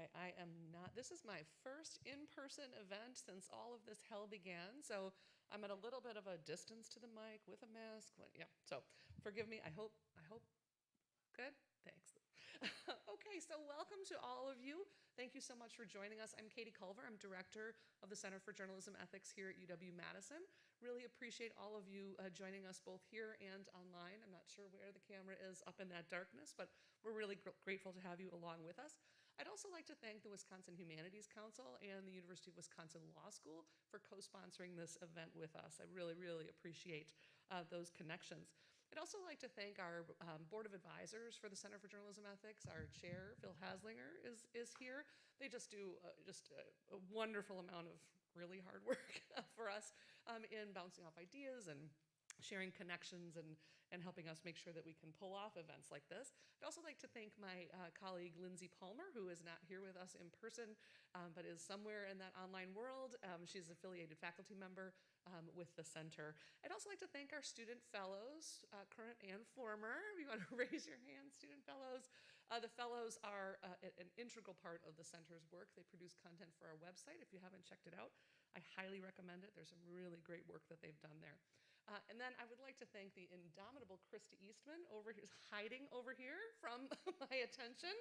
Okay, I am not, this is my first in-person event since all of this hell began, so I'm at a little bit of a distance to the mic with a mask. Yeah, so forgive me. I hope, good? Thanks. Okay, so welcome to all of you. Thank you so much for joining us. I'm Katie Culver. I'm director of the Center for Journalism Ethics here at UW-Madison. Really appreciate all of you joining us both here and online. I'm not sure where the camera is up in that darkness, but we're really grateful to have you along with us. I'd also like to thank the Wisconsin Humanities Council and the University of Wisconsin Law School for co-sponsoring this event with us. I really, really appreciate those connections. I'd also like to thank our Board of Advisors for the Center for Journalism Ethics. Our chair, Phil Haslinger, is here. They just do a wonderful amount of really hard work for us in bouncing off ideas and sharing connections and helping us make sure that we can pull off events like this. I'd also like to thank my colleague Lindsay Palmer, who is not here with us in person, but is somewhere in that online world. She's an affiliated faculty member with the center. I'd also like to thank our student fellows, current and former. If you want to raise your hand, student fellows. The fellows are an integral part of the center's work. They produce content for our website. If you haven't checked it out, I highly recommend it. There's some really great work that they've done there. And then I would like to thank the indomitable Krista Eastman, who's hiding over here from my attention.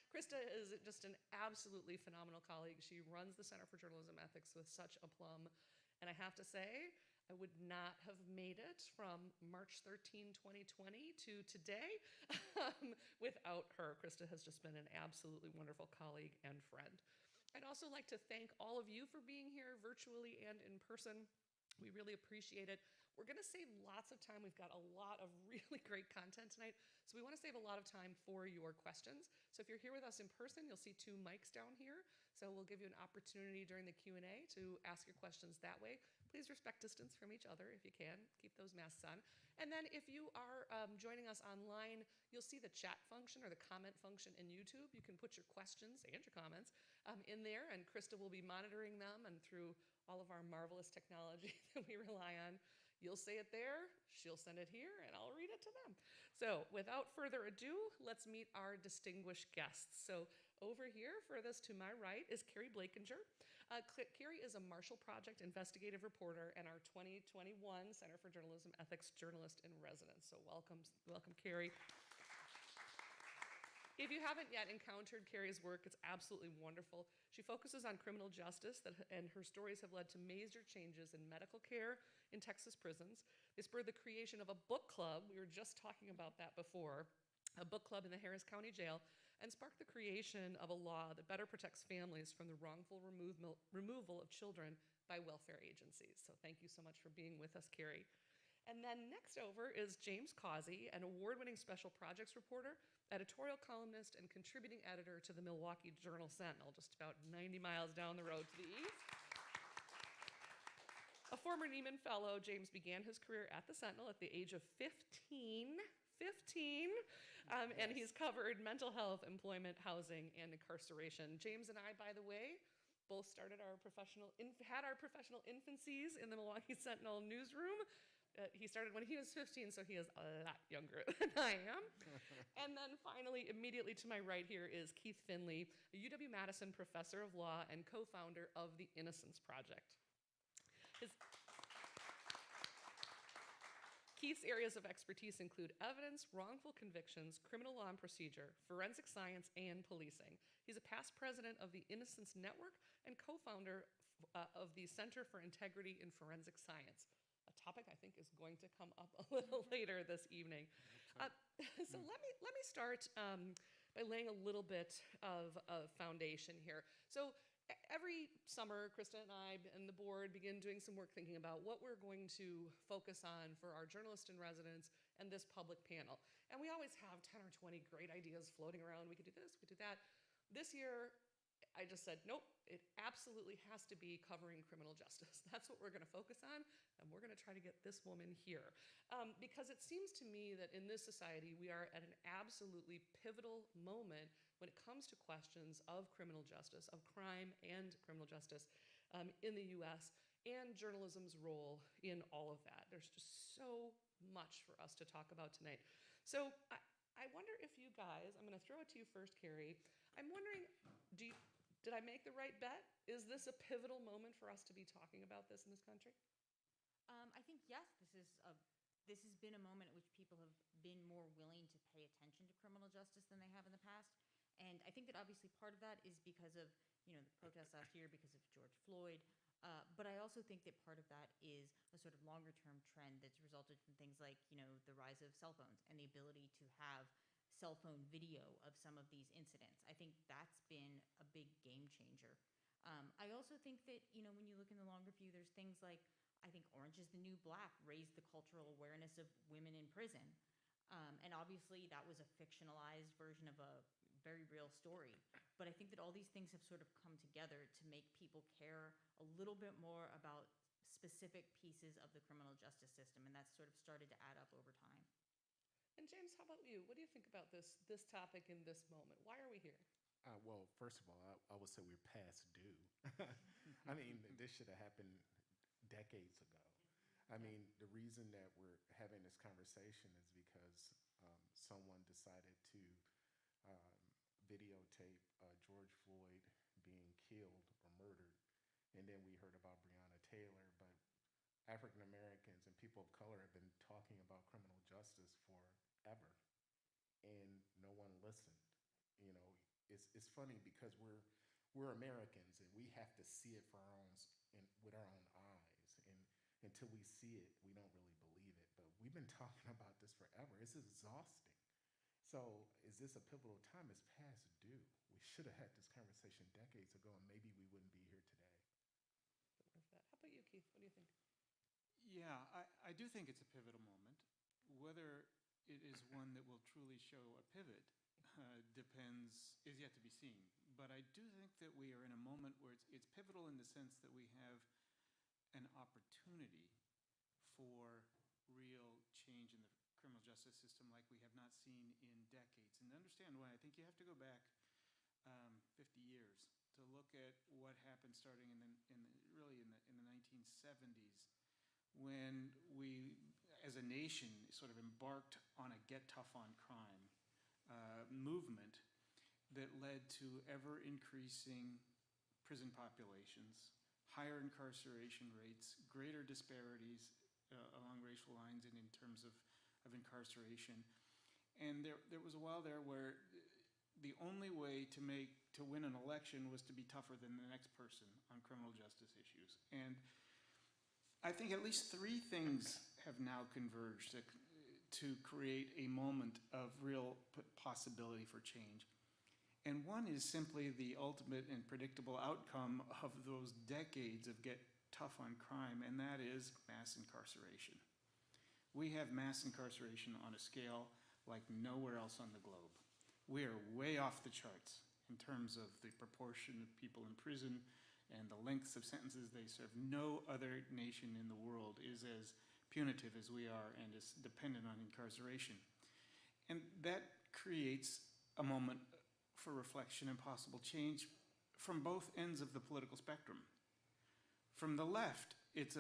Krista is just an absolutely phenomenal colleague. She runs the Center for Journalism Ethics with such aplomb. And I have to say, I would not have made it from March 13, 2020 to today without her. Krista has just been an absolutely wonderful colleague and friend. I'd also like to thank all of you for being here virtually and in person. We really appreciate it. We're going to save lots of time. We've got a lot of really great content tonight, so we want to save a lot of time for your questions. So if you're here with us in person, you'll see 2 mics down here. So we'll give you an opportunity during the Q&A to ask your questions that way. Please respect distance from each other if you can. Keep those masks on. And then if you are joining us online, you'll see the chat function or the comment function in YouTube. You can put your questions and your comments in there, and Krista will be monitoring them, and through all of our marvelous technology that we rely on, you'll say it there, she'll send it here, and I'll read it to them. So without further ado, let's meet our distinguished guests. So over here, furthest to my right, is Keri Blakinger. Keri is a Marshall Project investigative reporter and our 2021 Center for Journalism Ethics journalist in residence. So welcome Keri. If you haven't yet encountered Keri's work, it's absolutely wonderful. She focuses on criminal justice, and her stories have led to major changes in medical care in Texas prisons. They spurred the creation of a book club, we were just talking about that before, a book club in the Harris County Jail, and sparked the creation of a law that better protects families from the wrongful removal of children by welfare agencies. So thank you so much for being with us, Keri. And then next over is James Causey, an award-winning special projects reporter, editorial columnist, and contributing editor to the Milwaukee Journal Sentinel, just about 90 miles down the road to the east. A former Nieman Fellow, James began his career at the Sentinel at the age of 15, and he's covered mental health, employment, housing, and incarceration. James and I, by the way, both started had our professional infancies in the Milwaukee Sentinel newsroom. He started when he was 15, so he is a lot younger than I am. And then finally, immediately to my right here is Keith Finley, a UW-Madison professor of law and co-founder of the Innocence Project. Keith's areas of expertise include evidence, wrongful convictions, criminal law and procedure, forensic science, and policing. He's a past president of the Innocence Network and co-founder of the Center for Integrity in Forensic Science, a topic I think is going to come up a little later this evening. So let me start by laying a little bit of a foundation here. So every summer, Krista and I and the board begin doing some work thinking about what we're going to focus on for our journalist in residence and this public panel. And we always have 10 or 20 great ideas floating around. We could do this, we could do that. This year, I just said, nope, it absolutely has to be covering criminal justice. That's what we're going to focus on, and we're going to try to get this woman here. Because it seems to me that in this society, we are at an absolutely pivotal moment when it comes to questions of criminal justice, of crime and criminal justice in the US, and journalism's role in all of that. There's just so much for us to talk about tonight. So I wonder if you guys, I'm going to throw it to you first, Keri. I'm wondering, did I make the right bet? Is this a pivotal moment for us to be talking about this in this country? I think yes, this has been a moment at which people have been more willing to pay attention to criminal justice than they have in the past. And I think that obviously part of that is because of the protests last year, because of George Floyd. But I also think that part of that is a sort of longer term trend that's resulted from things like the rise of cell phones and the ability to have cell phone video of some of these incidents. I think that's been a big game changer. I also think that when you look in the longer view, there's things like I think Orange is the New Black raised the cultural awareness of women in prison. And obviously that was a fictionalized version of a very real story. But I think that all these things have sort of come together to make people care a little bit more about specific pieces of the criminal justice system. And that's sort of started to add up over time. And James, how about you? What do you think about this topic in this moment? Why are we here? Well, first of all, I would say we're past due. I mean, this should have happened decades ago. I mean, the reason that we're having this conversation is because someone decided to um, videotape George Floyd being killed or murdered, and then we heard about Breonna Taylor. But African Americans and people of color have been talking about criminal justice forever, and no one listened. You know, it's funny because we're Americans and we have to see it for our own with our own eyes, and until we see it, we don't really believe it. But we've been talking about this forever. It's exhausting. So, is this a pivotal time? It's past due. We should have had this conversation decades ago, and maybe we wouldn't be here today. How about you, Keith? What do you think? Yeah, I do think it's a pivotal moment. Whether it is one that will truly show a pivot is yet to be seen. But I do think that we are in a moment where it's pivotal in the sense that we have an opportunity for real change in the criminal justice system like we have not seen in decades. And to understand why, I think you have to go back 50 years to look at what happened starting in the 1970s, when we, as a nation, sort of embarked on a get tough on crime movement that led to ever increasing prison populations, higher incarceration rates, greater disparities along racial lines and in terms of incarceration. And there was a while there where the only way to win an election was to be tougher than the next person on criminal justice issues. And I think at least three things have now converged to create a moment of real possibility for change. And one is simply the ultimate and predictable outcome of those decades of get tough on crime, and that is mass incarceration. We have mass incarceration on a scale like nowhere else on the globe. We are way off the charts in terms of the proportion of people in prison and the lengths of sentences they serve. No other nation in the world is as punitive as we are and is dependent on incarceration. And that creates a moment for reflection and possible change from both ends of the political spectrum. From the left, it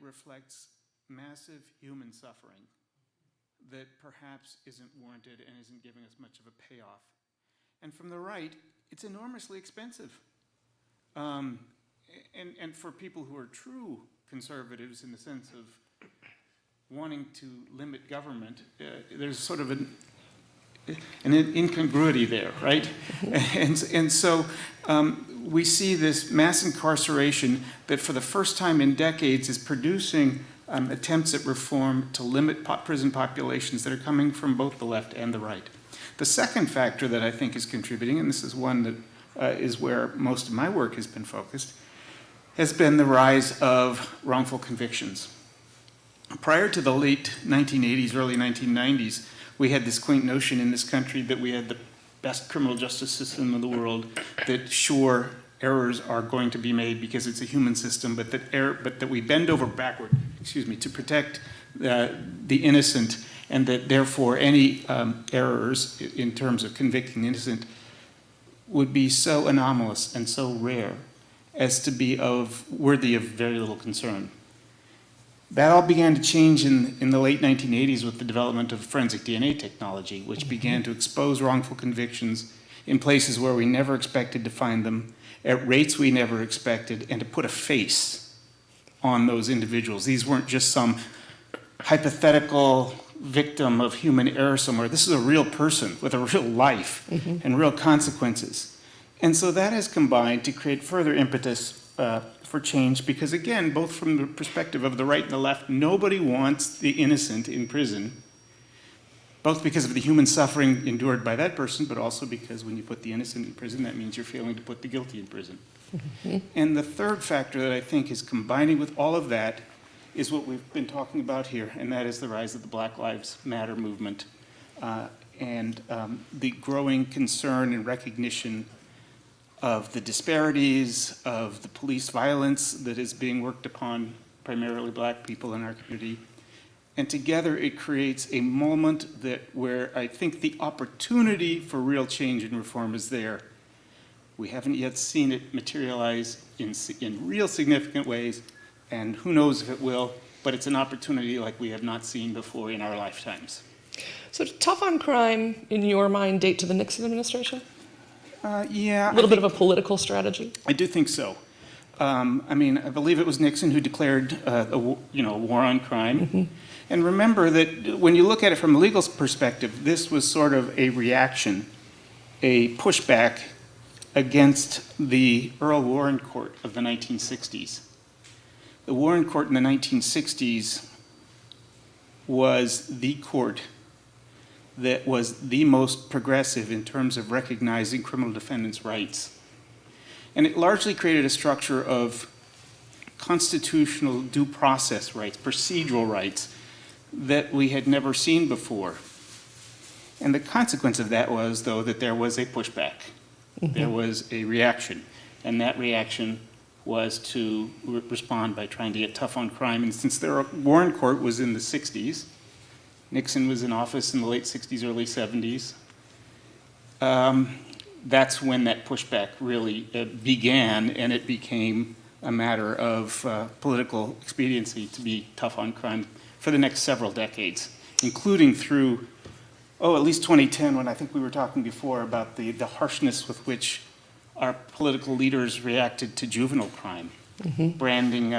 reflects massive human suffering that perhaps isn't warranted and isn't giving us much of a payoff. And from the right, it's enormously expensive. And for people who are true conservatives in the sense of wanting to limit government, there's sort of an incongruity there, right? And so we see this mass incarceration that for the first time in decades is producing attempts at reform to limit prison populations that are coming from both the left and the right. The second factor that I think is contributing, and this is one that is where most of my work has been focused, has been the rise of wrongful convictions. Prior to the late 1980s, early 1990s, we had this quaint notion in this country that we had the best criminal justice system in the world, that sure, errors are going to be made because it's a human system, but that we bend over backward, to protect the innocent, and that therefore any errors in terms of convicting the innocent would be so anomalous and so rare as to be worthy of very little concern. That all began to change in the late 1980s with the development of forensic DNA technology, which began to expose wrongful convictions in places where we never expected to find them, at rates we never expected, and to put a face on those individuals. These weren't just some hypothetical victim of human error somewhere. This is a real person with a real life and real consequences. And so that has combined to create further impetus for change, because again, both from the perspective of the right and the left, nobody wants the innocent in prison, both because of the human suffering endured by that person, but also because when you put the innocent in prison, that means you're failing to put the guilty in prison. And the third factor that I think is combining with all of that is what we've been talking about here, and that is the rise of the Black Lives Matter movement and the growing concern and recognition of the disparities, of the police violence that is being worked upon primarily Black people in our community. And together it creates a moment where I think the opportunity for real change and reform is there. We haven't yet seen it materialize in real significant ways, and who knows if it will, but it's an opportunity like we have not seen before in our lifetimes. So tough on crime, in your mind, date to the Nixon administration? Yeah. A little bit of a political strategy? I do think so. I mean, I believe it was Nixon who declared a war on crime. And remember that when you look at it from a legal perspective, this was sort of a reaction, a pushback against the Earl Warren Court of the 1960s. The Warren Court in the 1960s was the court that was the most progressive in terms of recognizing criminal defendants' rights. And it largely created a structure of constitutional due process rights, procedural rights, that we had never seen before. And the consequence of that was, though, that there was a pushback. There was a reaction. And that reaction was to respond by trying to get tough on crime. And since the Warren Court was in the 60s, Nixon was in office in the late 60s, early 70s, that's when that pushback really began, and it became a matter of political expediency to be tough on crime for the next several decades, including through, at least 2010, when I think we were talking before about the harshness with which our political leaders reacted to juvenile crime, branding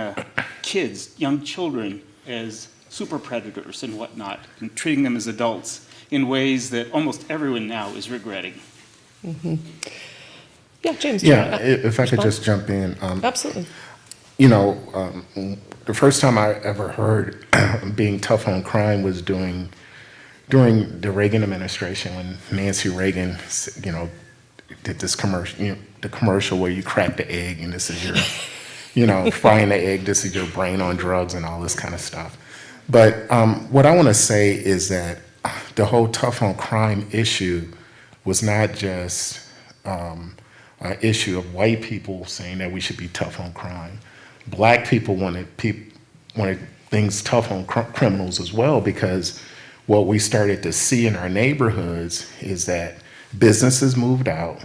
kids, young children, as super predators and whatnot, and treating them as adults in ways that almost everyone now is regretting. Yeah, James. Yeah, if I could just jump in. Absolutely. The first time I ever heard being tough on crime was during the Reagan administration, when Nancy Reagan, did this commercial, the commercial where you crack the egg and this is your, frying the egg, this is your brain on drugs and all this kind of stuff. But what I want to say is that the whole tough on crime issue was not just an issue of white people saying that we should be tough on crime. Black people wanted things tough on criminals as well, because what we started to see in our neighborhoods is that businesses moved out,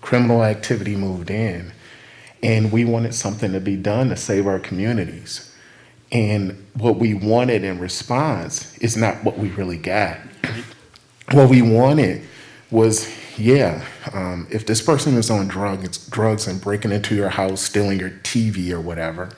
criminal activity moved in, and we wanted something to be done to save our communities. And what we wanted in response is not what we really got. What we wanted was, if this person is on drugs and breaking into your house, stealing your TV or whatever,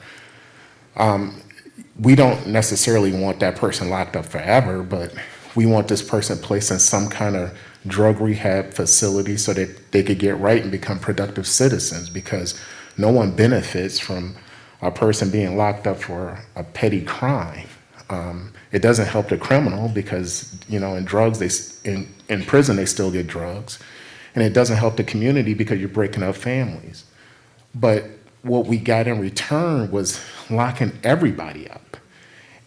we don't necessarily want that person locked up forever, but we want this person placed in some kind of drug rehab facility so that they could get right and become productive citizens, because no one benefits from a person being locked up for a petty crime. It doesn't help the criminal because, in prison they still get drugs. And it doesn't help the community because you're breaking up families. But what we got in return was locking everybody up.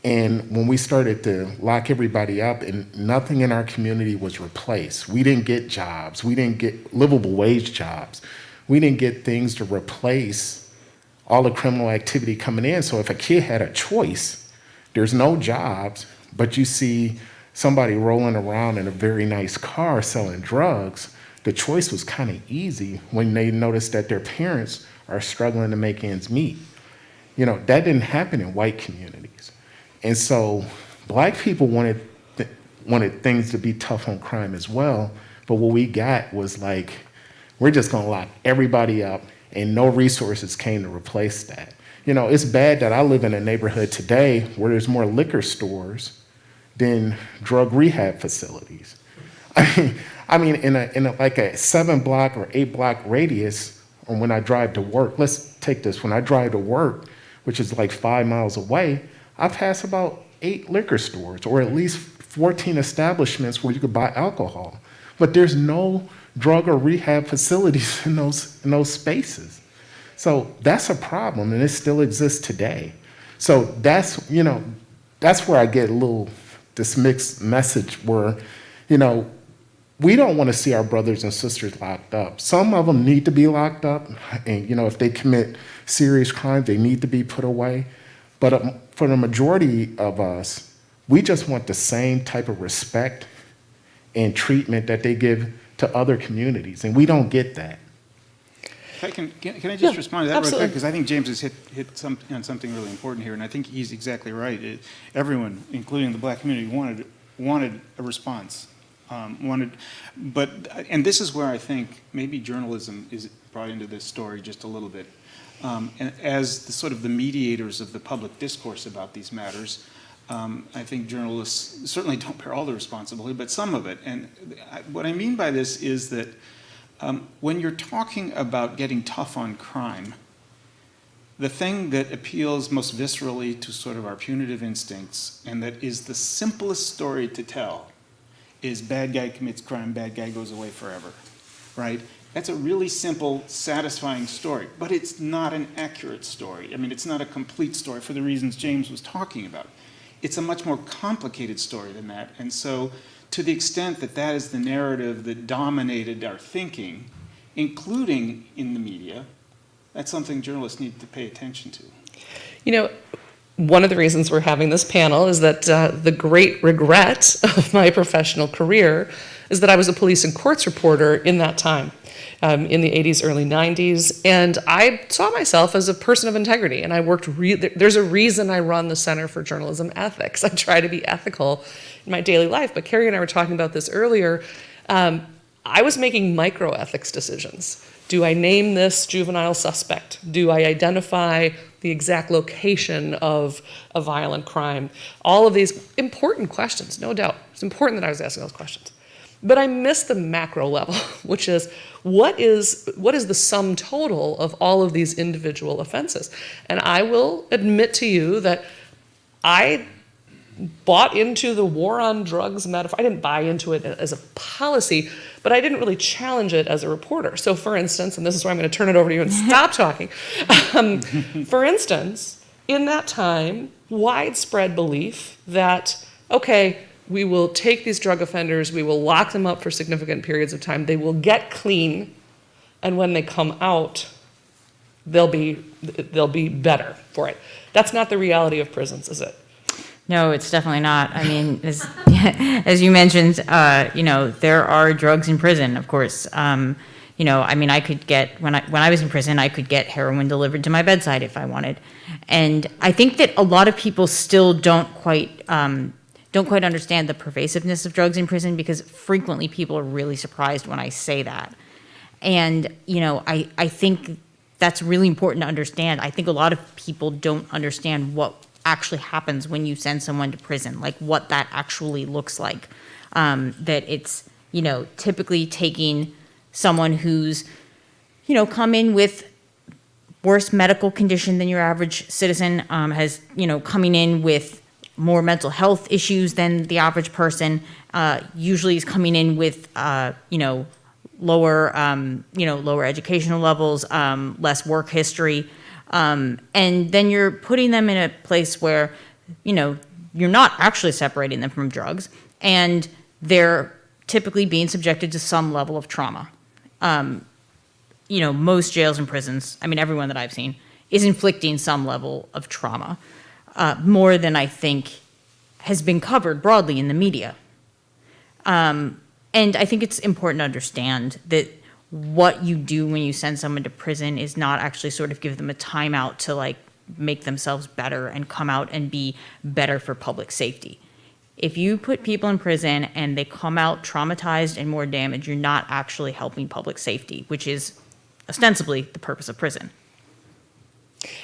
And when we started to lock everybody up, and nothing in our community was replaced. We didn't get jobs. We didn't get livable wage jobs. We didn't get things to replace all the criminal activity coming in. So if a kid had a choice, there's no jobs, but you see somebody rolling around in a very nice car selling drugs, the choice was kind of easy when they noticed that their parents are struggling to make ends meet. That didn't happen in white communities. And so Black people wanted things to be tough on crime as well, but what we got was like We're just going to lock everybody up, and no resources came to replace that. You know, it's bad that I live in a neighborhood today where there's more liquor stores than drug rehab facilities. I mean, in a like a 7-block or 8-block radius, or when I drive to work, let's take this, when I drive to work, which is like 5 miles away, I pass about 8 liquor stores, or at least 14 establishments where you could buy alcohol. But there's no drug or rehab facilities in those spaces. So that's a problem, and it still exists today. So that's, you know, that's where I get a little, this mixed message where, you know, we don't want to see our brothers and sisters locked up. Some of them need to be locked up, and, you know, if they commit serious crimes, they need to be put away. But for the majority of us, we just want the same type of respect and treatment that they give to other communities, and we don't get that. If can I just respond to that real absolutely. quick? Because I think James has hit on something really important here, and I think he's exactly right. Everyone, including the Black community, wanted a response. And this is where I think maybe journalism is brought into this story just a little bit. And as the sort of the mediators of the public discourse about these matters, I think journalists certainly don't bear all the responsibility, but some of it. And what I mean by this is that when you're talking about getting tough on crime, the thing that appeals most viscerally to sort of our punitive instincts, and that is the simplest story to tell, is bad guy commits crime, bad guy goes away forever, right? That's a really simple, satisfying story, but it's not an accurate story. I mean, it's not a complete story for the reasons James was talking about. It's a much more complicated story than that. And so to the extent that that is the narrative that dominated our thinking, including in the media, that's something journalists need to pay attention to. You know, one of the reasons we're having this panel is that the great regret of my professional career is that I was a police and courts reporter in that time, in the 80s, early 90s. And I saw myself as a person of integrity. And I worked, there's a reason I run the Center for Journalism Ethics. I try to be ethical in my daily life. But Keri and I were talking about this earlier. I was making microethics decisions. Do I name this juvenile suspect? Do I identify the exact location of a violent crime? All of these important questions, no doubt. It's important that I was asking those questions. But I missed the macro level, which is what is the sum total of all of these individual offenses? And I will admit to you that I bought into the war on drugs metaphor. I didn't buy into it as a policy, but I didn't really challenge it as a reporter. So for instance, and this is where I'm going to turn it over to you and stop talking. For instance, in that time, widespread belief that, okay, we will take these drug offenders, we will lock them up for significant periods of time, they will get clean, and when they come out, they'll be better for it. That's not the reality of prisons, is it? No, it's definitely not. I mean, as you mentioned, you know, there are drugs in prison, of course. You know, I mean, I could get, when I was in prison, I could get heroin delivered to my bedside if I wanted. And I think that a lot of people still don't quite understand the pervasiveness of drugs in prison, because frequently people are really surprised when I say that. And, you know, I think that's really important to understand. I think a lot of people don't understand what actually happens when you send someone to prison, like what that actually looks like. That it's, you know, typically taking someone who's, you know, come in with worse medical condition than your average citizen, has, you know, coming in with more mental health issues than the average person, usually is coming in with, you know, lower educational levels, less work history. And then you're putting them in a place where, you know, you're not actually separating them from drugs, and they're typically being subjected to some level of trauma. You know, most jails and prisons, I mean, everyone that I've seen, is inflicting some level of trauma, more than I think has been covered broadly in the media. And I think it's important to understand that what you do when you send someone to prison is not actually sort of give them a timeout to like make themselves better and come out and be better for public safety. If you put people in prison and they come out traumatized and more damaged, you're not actually helping public safety, which is ostensibly the purpose of prison.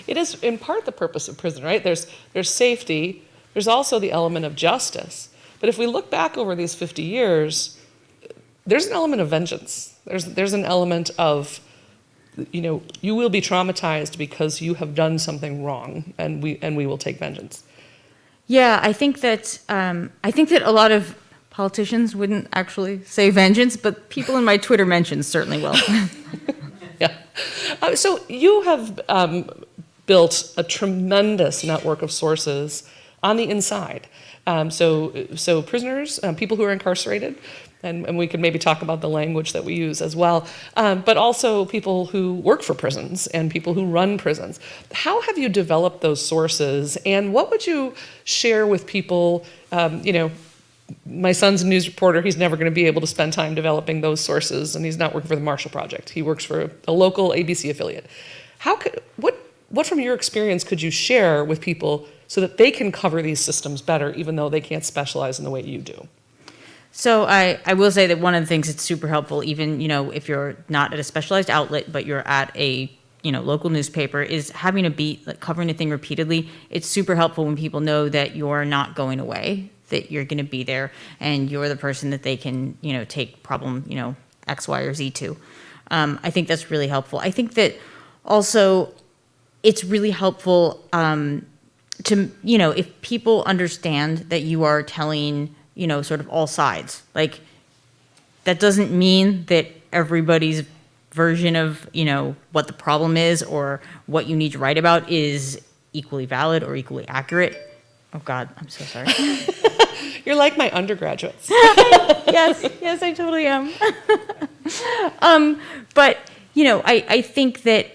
It is in part the purpose of prison, right? There's safety, there's also the element of justice. But if we look back over these 50 years, there's an element of vengeance. There's an element of, you will be traumatized because you have done something wrong, and we will take vengeance. Yeah, I think that a lot of politicians wouldn't actually say vengeance, but people in my Twitter mentions certainly will. Yeah. So you have built a tremendous network of sources on the inside. So prisoners, people who are incarcerated, and we could maybe talk about the language that we use as well, but also people who work for prisons and people who run prisons. How have you developed those sources, and what would you share with people? My son's a news reporter. He's never going to be able to spend time developing those sources, and he's not working for the Marshall Project. He works for a local ABC affiliate. What from your experience could you share with people so that they can cover these systems better, even though they can't specialize in the way you do? So I will say that one of the things that's super helpful, even, if you're not at a specialized outlet, but you're at a, local newspaper, is having a beat, like covering a thing repeatedly. It's super helpful when people know that you're not going away, that you're going to be there, and you're the person that they can, take problem, X, Y, or Z to. I think that's really helpful. I think that also it's really helpful to, if people understand that you are telling, sort of all sides. Like, that doesn't mean that everybody's version of, what the problem is or what you need to write about is equally valid or equally accurate. Oh God, I'm so sorry. You're like my undergraduates. Yes, I totally am. But, I think that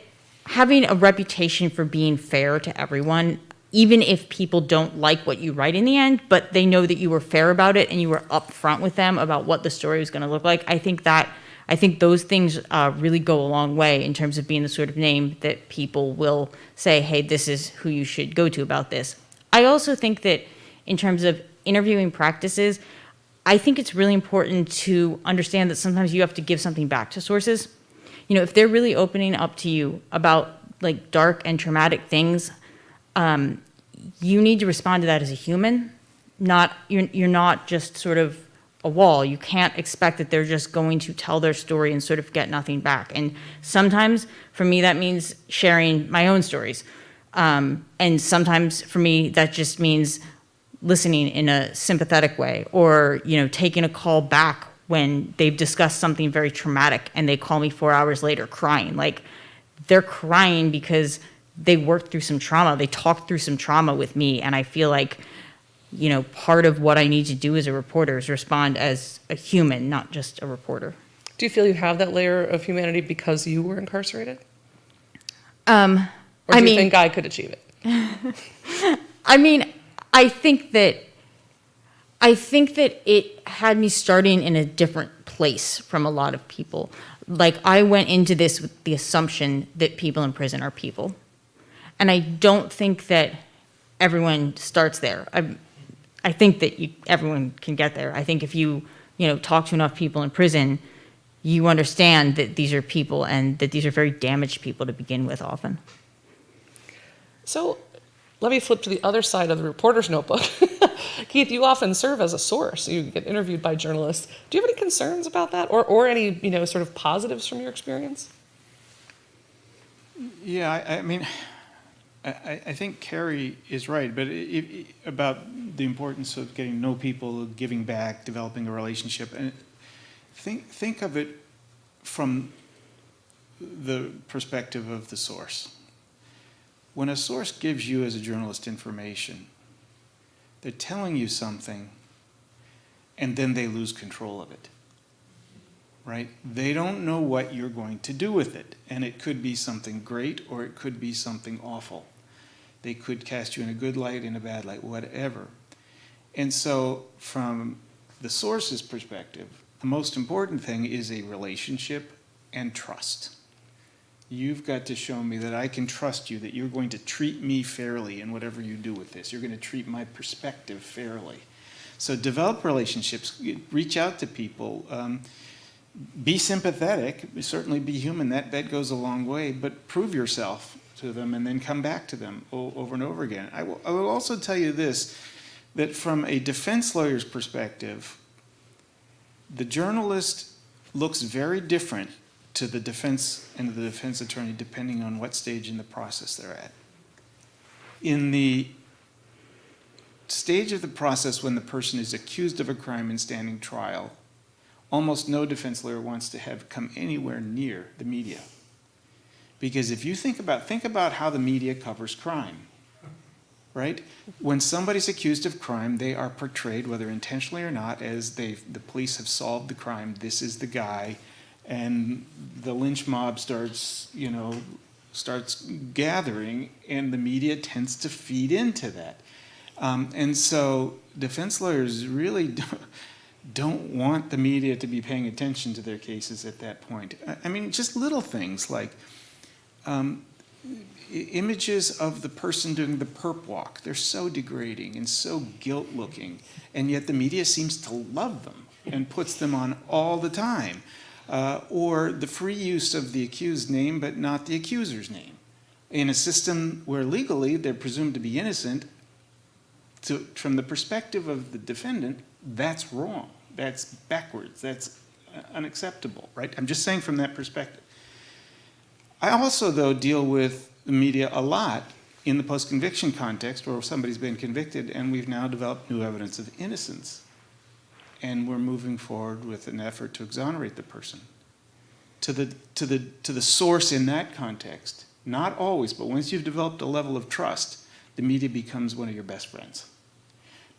having a reputation for being fair to everyone, even if people don't like what you write in the end, but they know that you were fair about it and you were upfront with them about what the story was going to look like, I think those things really go a long way in terms of being the sort of name that people will say, hey, this is who you should go to about this. I also think that in terms of interviewing practices, I think it's really important to understand that sometimes you have to give something back to sources. If they're really opening up to you about like dark and traumatic things, you need to respond to that as a human. You're not just sort of a wall. You can't expect that they're just going to tell their story and sort of get nothing back. And sometimes for me that means sharing my own stories. And sometimes for me that just means listening in a sympathetic way, or taking a call back when they've discussed something very traumatic and they call me 4 hours later crying. Like, they're crying because they worked through some trauma. They talked through some trauma with me, and I feel like, part of what I need to do as a reporter is respond as a human, not just a reporter. Do you feel you have that layer of humanity because you were incarcerated? Or do you think I could achieve it? I think that it had me starting in a different place from a lot of people. Like, I went into this with the assumption that people in prison are people. And I don't think that everyone starts there. I think that everyone can get there. I think if you talk to enough people in prison, you understand that these are people and that these are very damaged people to begin with often. So let me flip to the other side of the reporter's notebook. Keith, you often serve as a source. You get interviewed by journalists. Do you have any concerns about that, or any sort of positives from your experience? Yeah, I think Keri is right, but about the importance of getting to know people, giving back, developing a relationship, and think of it from the perspective of the source. When a source gives you as a journalist information, they're telling you something, and then they lose control of it, right? They don't know what you're going to do with it, and it could be something great or it could be something awful. They could cast you in a good light, in a bad light, whatever. And so from the source's perspective, the most important thing is a relationship and trust. You've got to show me that I can trust you, that you're going to treat me fairly in whatever you do with this. You're going to treat my perspective fairly. So develop relationships, reach out to people, be sympathetic, certainly be human, that goes a long way, but prove yourself to them and then come back to them over and over again. I will also tell you this, that from a defense lawyer's perspective, the journalist looks very different to the defense and the defense attorney depending on what stage in the process they're at. In the stage of the process when the person is accused of a crime and standing trial, almost no defense lawyer wants to have come anywhere near the media. Because if you think about how the media covers crime, right? When somebody's accused of crime, they are portrayed, whether intentionally or not, as the police have solved the crime, this is the guy, and the lynch mob starts gathering, and the media tends to feed into that. And so defense lawyers really don't want the media to be paying attention to their cases at that point. I mean, just little things like images of the person doing the perp walk. They're so degrading and so guilt-looking, and yet the media seems to love them and puts them on all the time. Or the free use of the accused name, but not the accuser's name. In a system where legally they're presumed to be innocent, from the perspective of the defendant, that's wrong. That's backwards. That's unacceptable, right? I'm just saying from that perspective. I also, though, deal with the media a lot in the post-conviction context where somebody's been convicted and we've now developed new evidence of innocence. And we're moving forward with an effort to exonerate the person. To the source in that context, not always, but once you've developed a level of trust, the media becomes one of your best friends.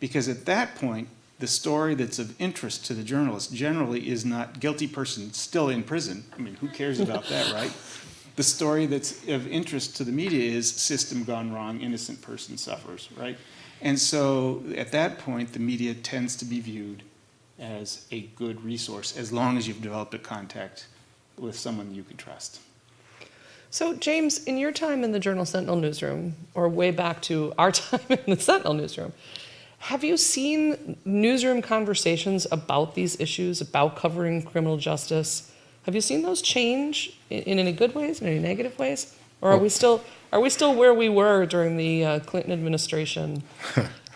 Because at that point, the story that's of interest to the journalist generally is not guilty person still in prison. I mean, who cares about that, right? The story that's of interest to the media is system gone wrong, innocent person suffers, right? And so at that point, the media tends to be viewed as a good resource as long as you've developed a contact with someone you can trust. So, James, in your time in the Journal Sentinel newsroom, or way back to our time in the Sentinel newsroom, have you seen newsroom conversations about these issues, about covering criminal justice? Have you seen those change in any good ways, in any negative ways? Or are we still where we were during the Clinton administration?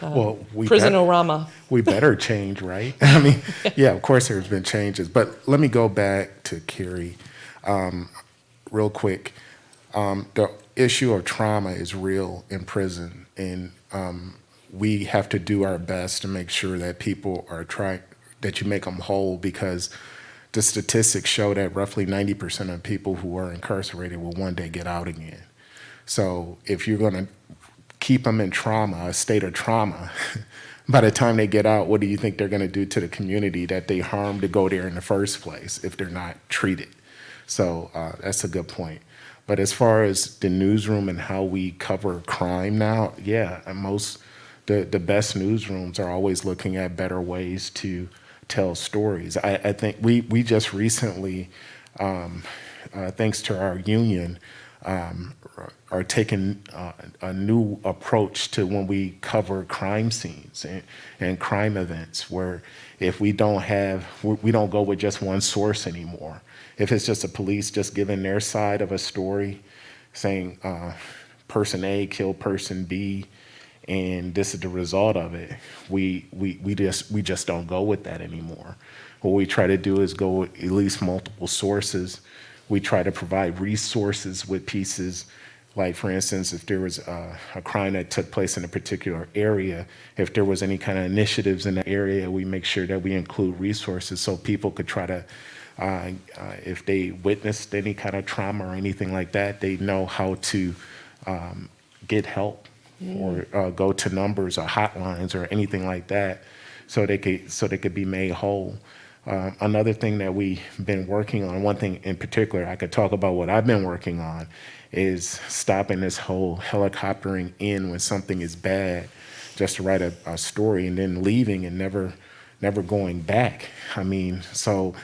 Well, Prison-orama. We better change, right? I mean, yeah, of course there's been changes. But let me go back to Keri real quick. The issue of trauma is real in prison. And we have to do our best to make sure that people are that you make them whole, because the statistics show that roughly 90% of people who are incarcerated will one day get out again. So if you're going to keep them in trauma, a state of trauma, by the time they get out, what do you think they're going to do to the community that they harmed to go there in the first place if they're not treated? So that's a good point. But as far as the newsroom and how we cover crime now, yeah, the best newsrooms are always looking at better ways to tell stories. I think we just recently, thanks to our union, are taking a new approach to when we cover crime scenes and crime events, where if we don't go with just one source anymore. If it's just the police just giving their side of a story, saying person A killed person B, and this is the result of it, we just don't go with that anymore. What we try to do is go with at least multiple sources. We try to provide resources with pieces, like for instance, if there was a crime that took place in a particular area, if there was any kind of initiatives in the area, we make sure that we include resources so people could try to, if they witnessed any kind of trauma or anything like that, they know how to get help or go to numbers or hotlines or anything like that, so they could be made whole. Another thing that we've been working on, one thing in particular, I could talk about what I've been working on, is stopping this whole helicoptering in when something is bad, just to write a story and then leaving and never going back. I mean, so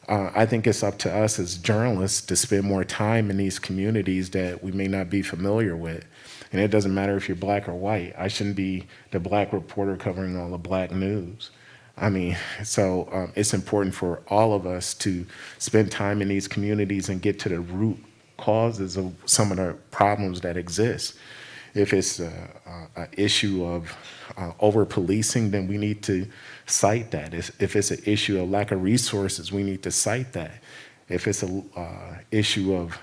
I think it's up to us as journalists to spend more time in these communities that we may not be familiar with. And it doesn't matter if you're black or white. I shouldn't be the black reporter covering all the black news. I mean, so it's important for all of us to spend time in these communities and get to the root causes of some of the problems that exist. If it's an issue of over-policing, then we need to cite that. If it's an issue of lack of resources, we need to cite that. If it's an issue of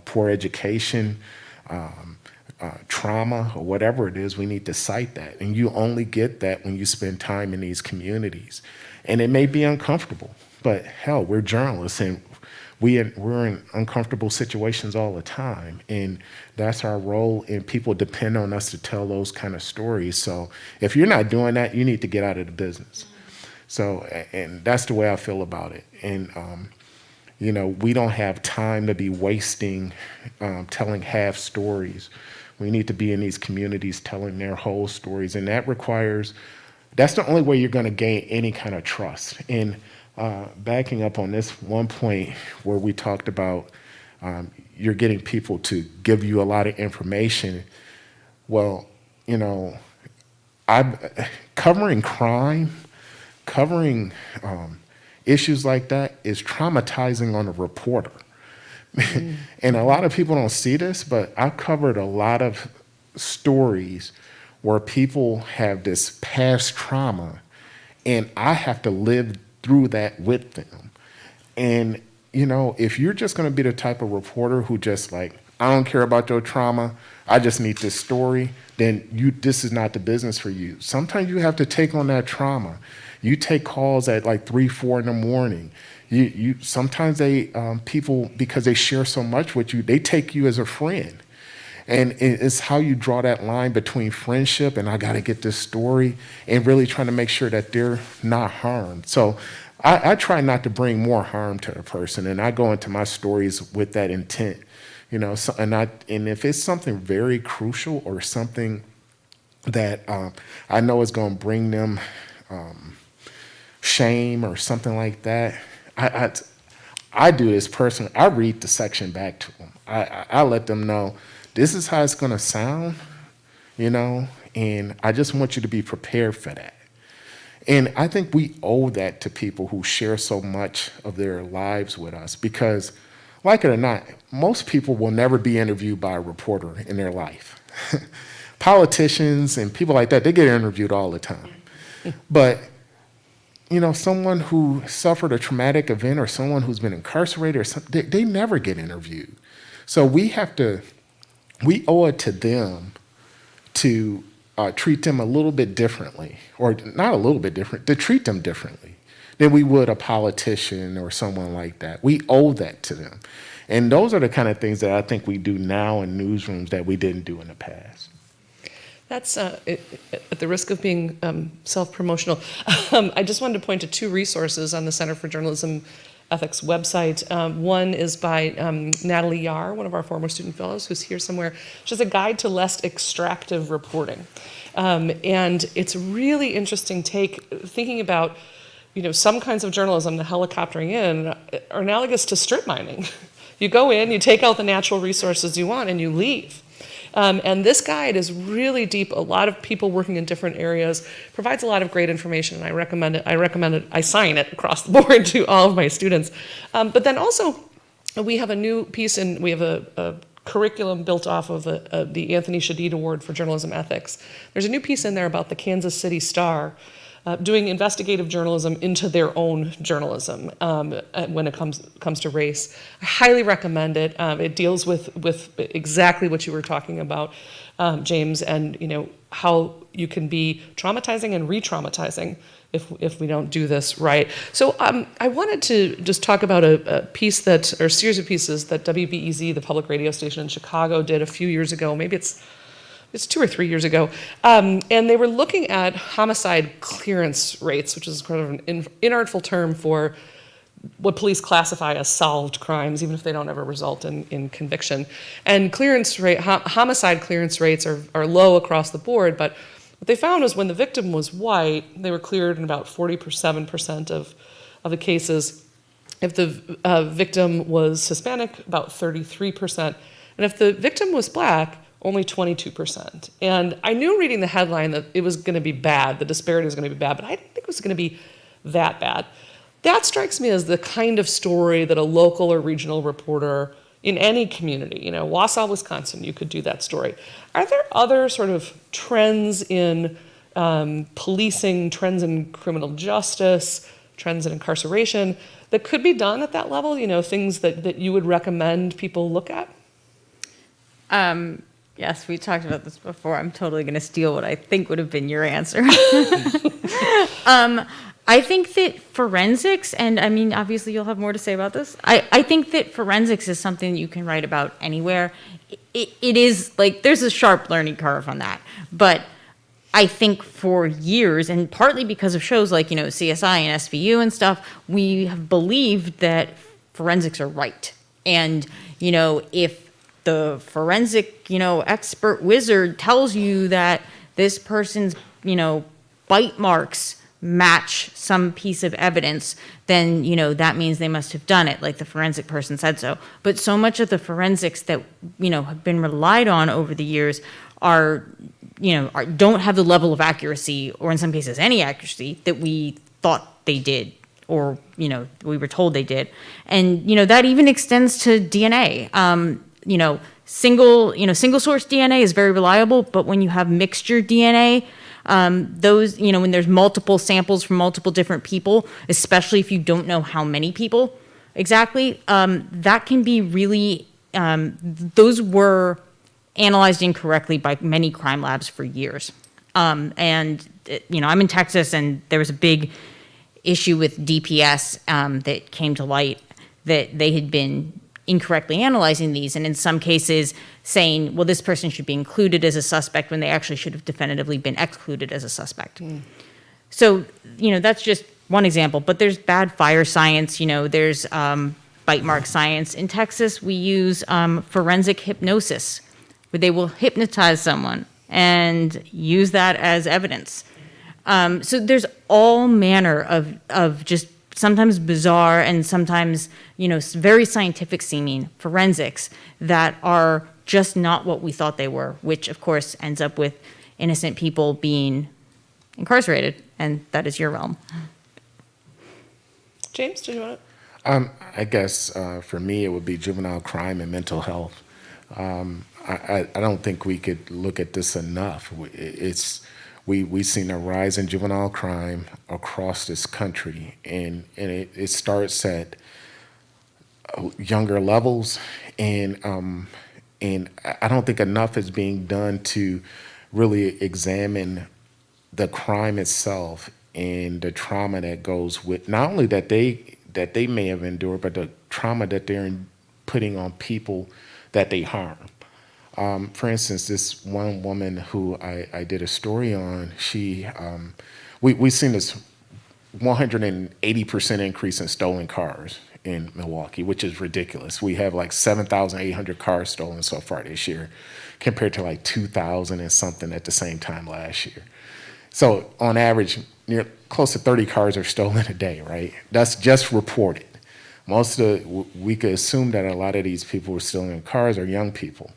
poor education, trauma, or whatever it is, we need to cite that. And you only get that when you spend time in these communities. And it may be uncomfortable, but hell, we're journalists, and we're in uncomfortable situations all the time. And that's our role, and people depend on us to tell those kind of stories. So if you're not doing that, you need to get out of the business. So, and that's the way I feel about it. And, you know, we don't have time to be wasting telling half stories. We need to be in these communities telling their whole stories. And that requires, that's the only way you're going to gain any kind of trust. And backing up on this one point where we talked about you're getting people to give you a lot of information. Well, you know, covering crime, covering issues like that is traumatizing on a reporter. And a lot of people don't see this, but I've covered a lot of stories where people have this past trauma, and I have to live through that with them. And, you know, if you're just going to be the type of reporter who just like, I don't care about your trauma, I just need this story, then this is not the business for you. Sometimes you have to take on that trauma. You take calls at like 3, 4 in the morning. Sometimes people, because they share so much with you, they take you as a friend. And it's how you draw that line between friendship and I got to get this story, and really trying to make sure that they're not harmed. So I try not to bring more harm to a person, and I go into my stories with that intent, you know. So, and if it's something very crucial or something that I know is going to bring them shame or something like that, I do this personally. I read the section back to them. I let them know this is how it's going to sound, you know, and I just want you to be prepared for that. And I think we owe that to people who share so much of their lives with us, because, like it or not, most people will never be interviewed by a reporter in their life. Politicians and people like that, they get interviewed all the time. But, you know, someone who suffered a traumatic event or someone who's been incarcerated or something, they never get interviewed. So we owe it to them to treat them a little bit differently, or not a little bit different, to treat them differently than we would a politician or someone like that. We owe that to them. And those are the kind of things that I think we do now in newsrooms that we didn't do in the past. That's, at the risk of being self-promotional, I just wanted to point to 2 resources on the Center for Journalism Ethics website. One is by Natalie Yar, one of our former student fellows who's here somewhere. She has a guide to less extractive reporting. And it's a really interesting take, thinking about, you know, some kinds of journalism, the helicoptering in, are analogous to strip mining. You go in, you take out the natural resources you want, and you leave. And this guide is really deep. A lot of people working in different areas, provides a lot of great information, and I recommend it. I sign it across the board to all of my students. But then also, we have a new piece, and we have a curriculum built off of the Anthony Shadid Award for Journalism Ethics. There's a new piece in there about the Kansas City Star, doing investigative journalism into their own journalism when it comes to race. I highly recommend it. It deals with exactly what you were talking about, James, and you know how you can be traumatizing and re-traumatizing if we don't do this right. So I wanted to just talk about a piece or a series of pieces that WBEZ, the public radio station in Chicago, did a few years ago. Maybe it's 2 or 3 years ago, and they were looking at homicide clearance rates, which is kind of an inartful term for what police classify as solved crimes, even if they don't ever result in conviction. And homicide clearance rates are low across the board, but what they found was when the victim was white, they were cleared in about 47% of the cases. If the victim was Hispanic, about 33%. And if the victim was black, only 22%. And I knew reading the headline that it was going to be bad, the disparity was going to be bad, but I didn't think it was going to be that bad. That strikes me as the kind of story that a local or regional reporter in any community, Wausau, Wisconsin, you could do that story. Are there other sort of trends in policing, trends in criminal justice, trends in incarceration that could be done at that level? Things that you would recommend people look at? Yes, we talked about this before. I'm totally going to steal what I think would have been your answer. I think that forensics, and I mean, obviously you'll have more to say about this. I think that forensics is something that you can write about anywhere. It is like, there's a sharp learning curve on that. But I think for years, and partly because of shows like, CSI and SVU and stuff, we have believed that forensics are right. And, if the forensic, expert wizard tells you that this person's, bite marks match some piece of evidence, then, that means they must have done it, like the forensic person said so. But so much of the forensics that, have been relied on over the years don't have the level of accuracy, or in some cases any accuracy, that we thought they did, or, we were told they did. And, that even extends to DNA. Single source DNA is very reliable, but when you have mixture DNA, those, when there's multiple samples from multiple different people, especially if you don't know how many people exactly, that can be really, those were analyzed incorrectly by many crime labs for years. I'm in Texas, and there was a big issue with DPS that came to light, that they had been incorrectly analyzing these, and in some cases saying, well, this person should be included as a suspect when they actually should have definitively been excluded as a suspect. So, that's just one example, but there's bad fire science, there's bite mark science. In Texas, we use forensic hypnosis, where they will hypnotize someone and use that as evidence. So there's all manner of just sometimes bizarre and sometimes, very scientific seeming forensics that are just not what we thought they were, which of course ends up with innocent people being incarcerated, and that is your realm. James, do you want to? I guess for me, it would be juvenile crime and mental health. I don't think we could look at this enough. We've seen a rise in juvenile crime across this country, and it starts at younger levels, and I don't think enough is being done to really examine the crime itself and the trauma that goes with not only that they may have endured, but the trauma that they're putting on people that they harm. For instance, this one woman who I did a story on, we've seen this 180% increase in stolen cars in Milwaukee, which is ridiculous. We have like 7,800 cars stolen so far this year, compared to like 2,000 and something at the same time last year. So on average, close to 30 cars are stolen a day, right? That's just reported. We could assume that a lot of these people who are stealing cars are young people.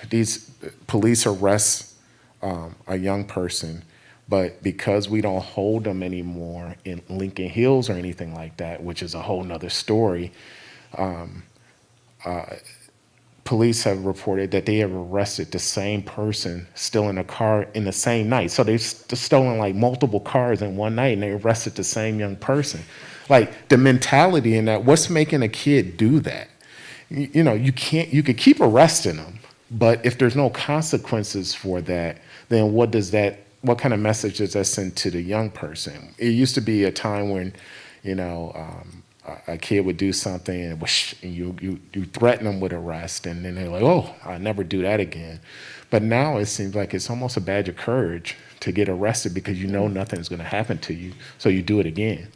These police arrest a young person, but because we don't hold them anymore in Lincoln Hills or anything like that, which is a whole nother story, police have reported that they have arrested the same person still in a car in the same night. So they've stolen like multiple cars in one night, and they arrested the same young person. Like the mentality in that, what's making a kid do that? You could keep arresting them, but if there's no consequences for that, then what kind of message does that send to the young person? It used to be a time when, a kid would do something and you threaten them with arrest, and then they're like, oh, I'll never do that again. But now it seems like it's almost a badge of courage to get arrested because nothing's going to happen to you, so you do it again.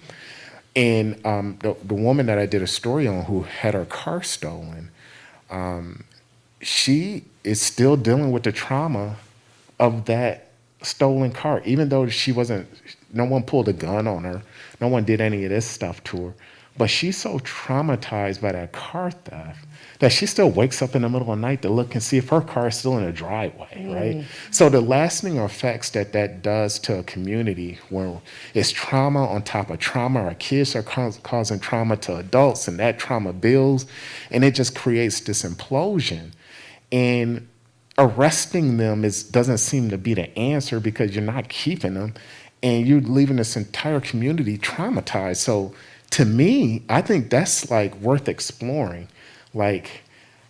And the woman that I did a story on who had her car stolen, she is still dealing with the trauma of that stolen car, even though no one pulled a gun on her, no one did any of this stuff to her. but she's so traumatized by that car theft that she still wakes up in the middle of the night to look and see if her car is still in the driveway, right? So the lasting effects that does to a community where it's trauma on top of trauma, our kids are causing trauma to adults, and that trauma builds, and it just creates this implosion. And arresting them doesn't seem to be the answer, because you're not keeping them, and you're leaving this entire community traumatized. So to me, I think that's like worth exploring. Like,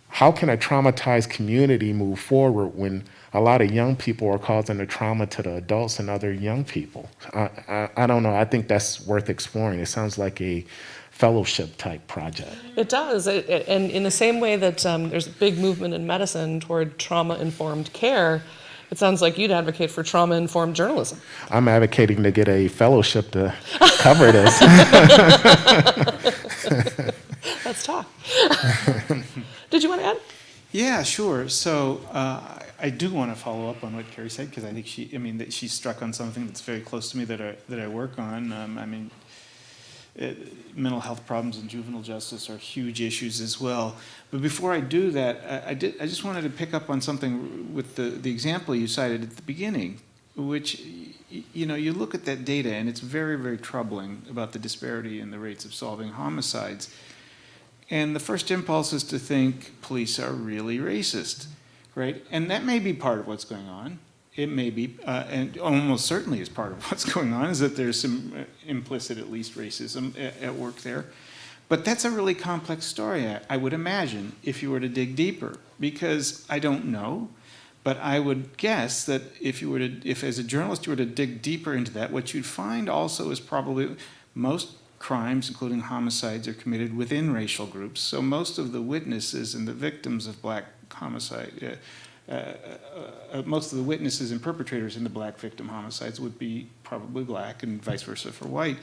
how can a traumatized community move forward when a lot of young people are causing the trauma to the adults and other young people? I don't know. I think that's worth exploring. It sounds like a fellowship type project. It does, and in the same way that there's a big movement in medicine toward trauma-informed care, it sounds like you'd advocate for trauma-informed journalism. I'm advocating to get a fellowship to cover this. Let's talk. Did you want to add? Yeah, sure. So I do want to follow up on what Keri said, because I think that she struck on something that's very close to me that I work on. Mental health problems in juvenile justice are huge issues as well. But before I do that, I just wanted to pick up on something with the example you cited at the beginning, which, you look at that data and it's very, very troubling about the disparity in the rates of solving homicides. And the first impulse is to think police are really racist, right? And that may be part of what's going on. It may be, and almost certainly is part of what's going on, is that there's some implicit, at least, racism at work there. But that's a really complex story, I would imagine, if you were to dig deeper, because I don't know, but I would guess that if as a journalist you were to dig deeper into that, what you'd find also is probably most crimes, including homicides, are committed within racial groups. So most of the witnesses and the victims of black homicide, most of the witnesses and perpetrators in the black victim homicides would be probably black, and vice versa for white,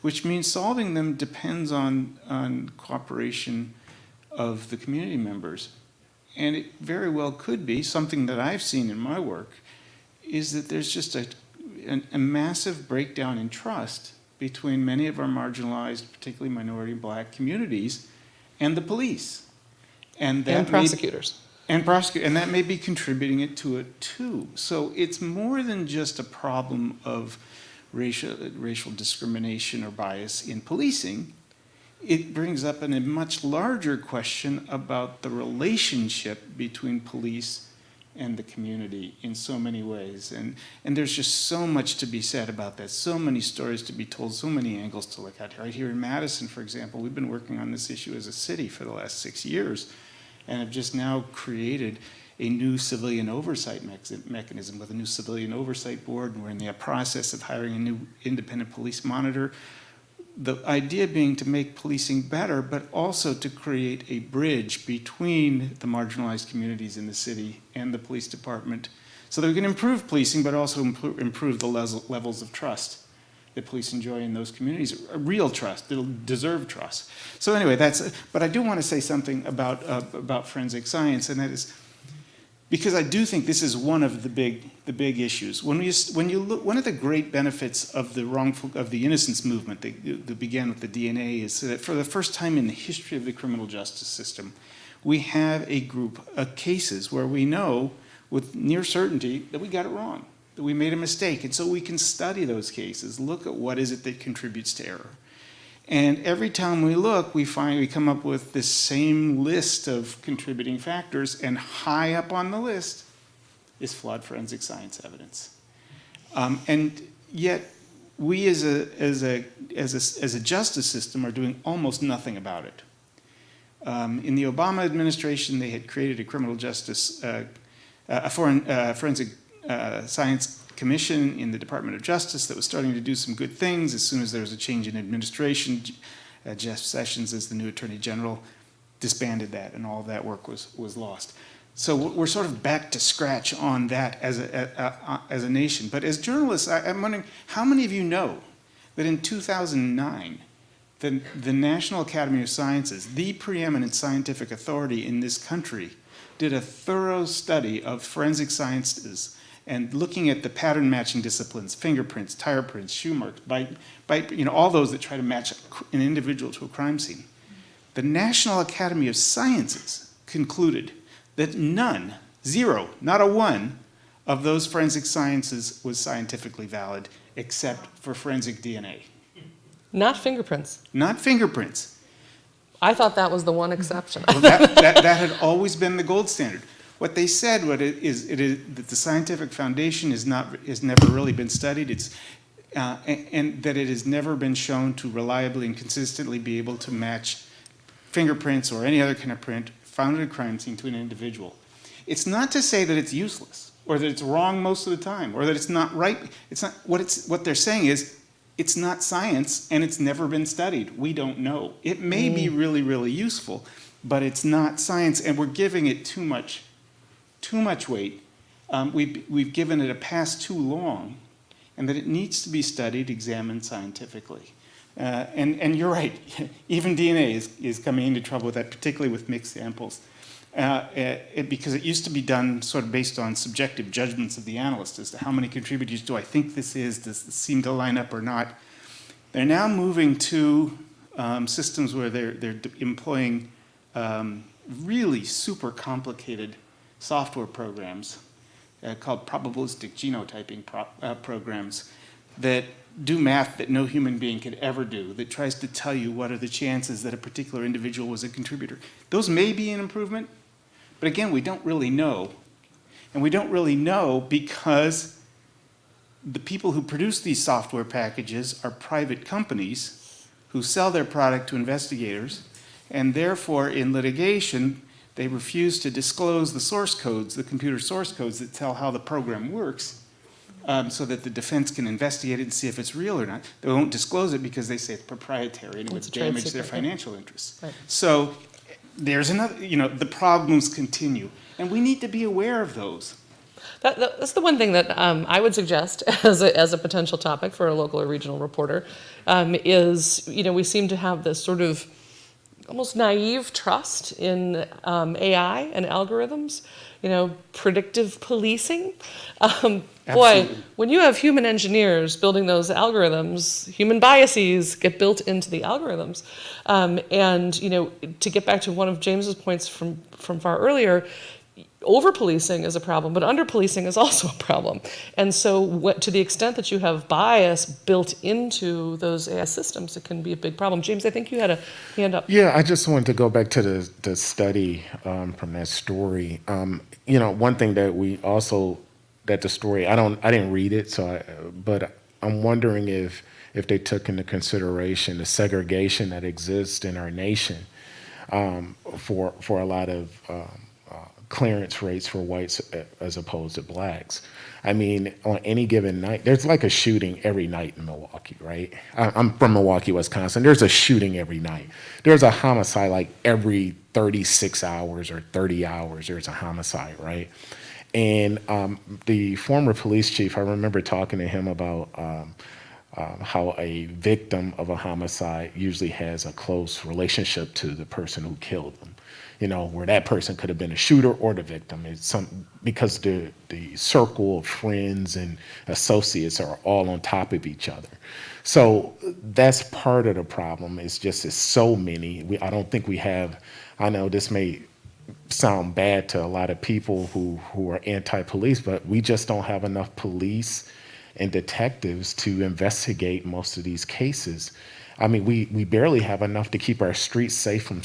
which means solving them depends on cooperation of the community members. And it very well could be, something that I've seen in my work, is that there's just a massive breakdown in trust between many of our marginalized, particularly minority black communities, and the police. And prosecutors. And that may be contributing to it too. So it's more than just a problem of racial discrimination or bias in policing. It brings up a much larger question about the relationship between police and the community in so many ways. And there's just so much to be said about that, so many stories to be told, so many angles to look at. Right here in Madison, for example, we've been working on this issue as a city for the last 6 years, and have just now created a new civilian oversight mechanism with a new civilian oversight board, and we're in the process of hiring a new independent police monitor. The idea being to make policing better, but also to create a bridge between the marginalized communities in the city and the police department, so that we can improve policing, but also improve the levels of trust that police enjoy in those communities, a real trust, that'll deserve trust. So anyway, but I do want to say something about forensic science, and that is, because I do think this is one of the big issues. When you look, one of the great benefits of the innocence movement that began with the DNA is that for the first time in the history of the criminal justice system, we have a group of cases where we know with near certainty that we got it wrong, that we made a mistake. And so we can study those cases, look at what is it that contributes to error. And every time we look, we come up with this same list of contributing factors, and high up on the list is flawed forensic science evidence. And yet, we as a justice system are doing almost nothing about it. In the Obama administration, they had created a criminal justice, forensic science commission in the Department of Justice that was starting to do some good things. As soon as there was a change in administration, Jeff Sessions, as the new Attorney General, disbanded that, and all of that work was lost. So we're sort of back to scratch on that as a nation. But as journalists, I'm wondering, how many of you know that in 2009, the National Academy of Sciences, the preeminent scientific authority in this country, did a thorough study of forensic sciences and looking at the pattern matching disciplines, fingerprints, tire prints, shoe marks, bite, all those that try to match an individual to a crime scene. The National Academy of Sciences concluded that none, zero, not a one, of those forensic sciences was scientifically valid except for forensic DNA. Not fingerprints. Not fingerprints. I thought that was the one exception. Well, that had always been the gold standard. What they said is that the scientific foundation has never really been studied. And that it has never been shown to reliably and consistently be able to match fingerprints or any other kind of print found at a crime scene to an individual. It's not to say that it's useless or that it's wrong most of the time or that it's not right. It's not what they're saying is it's not science and it's never been studied. We don't know. It may be really, really useful, but it's not science, and we're giving it too much weight. We've given it a pass too long, and that it needs to be studied, examined scientifically. And you're right, even DNA is coming into trouble with that, particularly with mixed samples. Because it used to be done sort of based on subjective judgments of the analyst as to how many contributors do I think this is, does this seem to line up or not. They're now moving to systems where they're employing really super complicated software programs called probabilistic genotyping programs that do math that no human being could ever do, that tries to tell you what are the chances that a particular individual was a contributor. Those may be an improvement, but again, we don't really know. And we don't really know because the people who produce these software packages are private companies who sell their product to investigators, and therefore in litigation, they refuse to disclose the source codes, the computer source codes that tell how the program works, so that the defense can investigate it and see if it's real or not. They won't disclose it because they say it's proprietary and it would damage their financial interests. Right. So there's another, the problems continue, and we need to be aware of those. That's the one thing that I would suggest as a potential topic for a local or regional reporter is, we seem to have this sort of almost naive trust in AI and algorithms, predictive policing. Boy, when you have human engineers building those algorithms, human biases get built into the algorithms. And, to get back to one of James's points from far earlier, over-policing is a problem, but under-policing is also a problem. And so to the extent that you have bias built into those AI systems, it can be a big problem. James, I think you had a hand up. Yeah, I just wanted to go back to the study from that story. One thing that the story, I didn't read it, but I'm wondering if they took into consideration the segregation that exists in our nation for a lot of clearance rates for whites as opposed to blacks. I mean, on any given night, there's like a shooting every night in Milwaukee, right? I'm from Milwaukee, Wisconsin. There's a shooting every night. There's a homicide like every 36 hours or 30 hours, there's a homicide, right? And the former police chief, I remember talking to him about how a victim of a homicide usually has a close relationship to the person who killed them. Where that person could have been a shooter or the victim. It's because the circle of friends and associates are all on top of each other. So that's part of the problem. It's so many. I don't think we have, I know this may sound bad to a lot of people who are anti-police, but we just don't have enough police and detectives to investigate most of these cases. I mean, we barely have enough to keep our streets safe from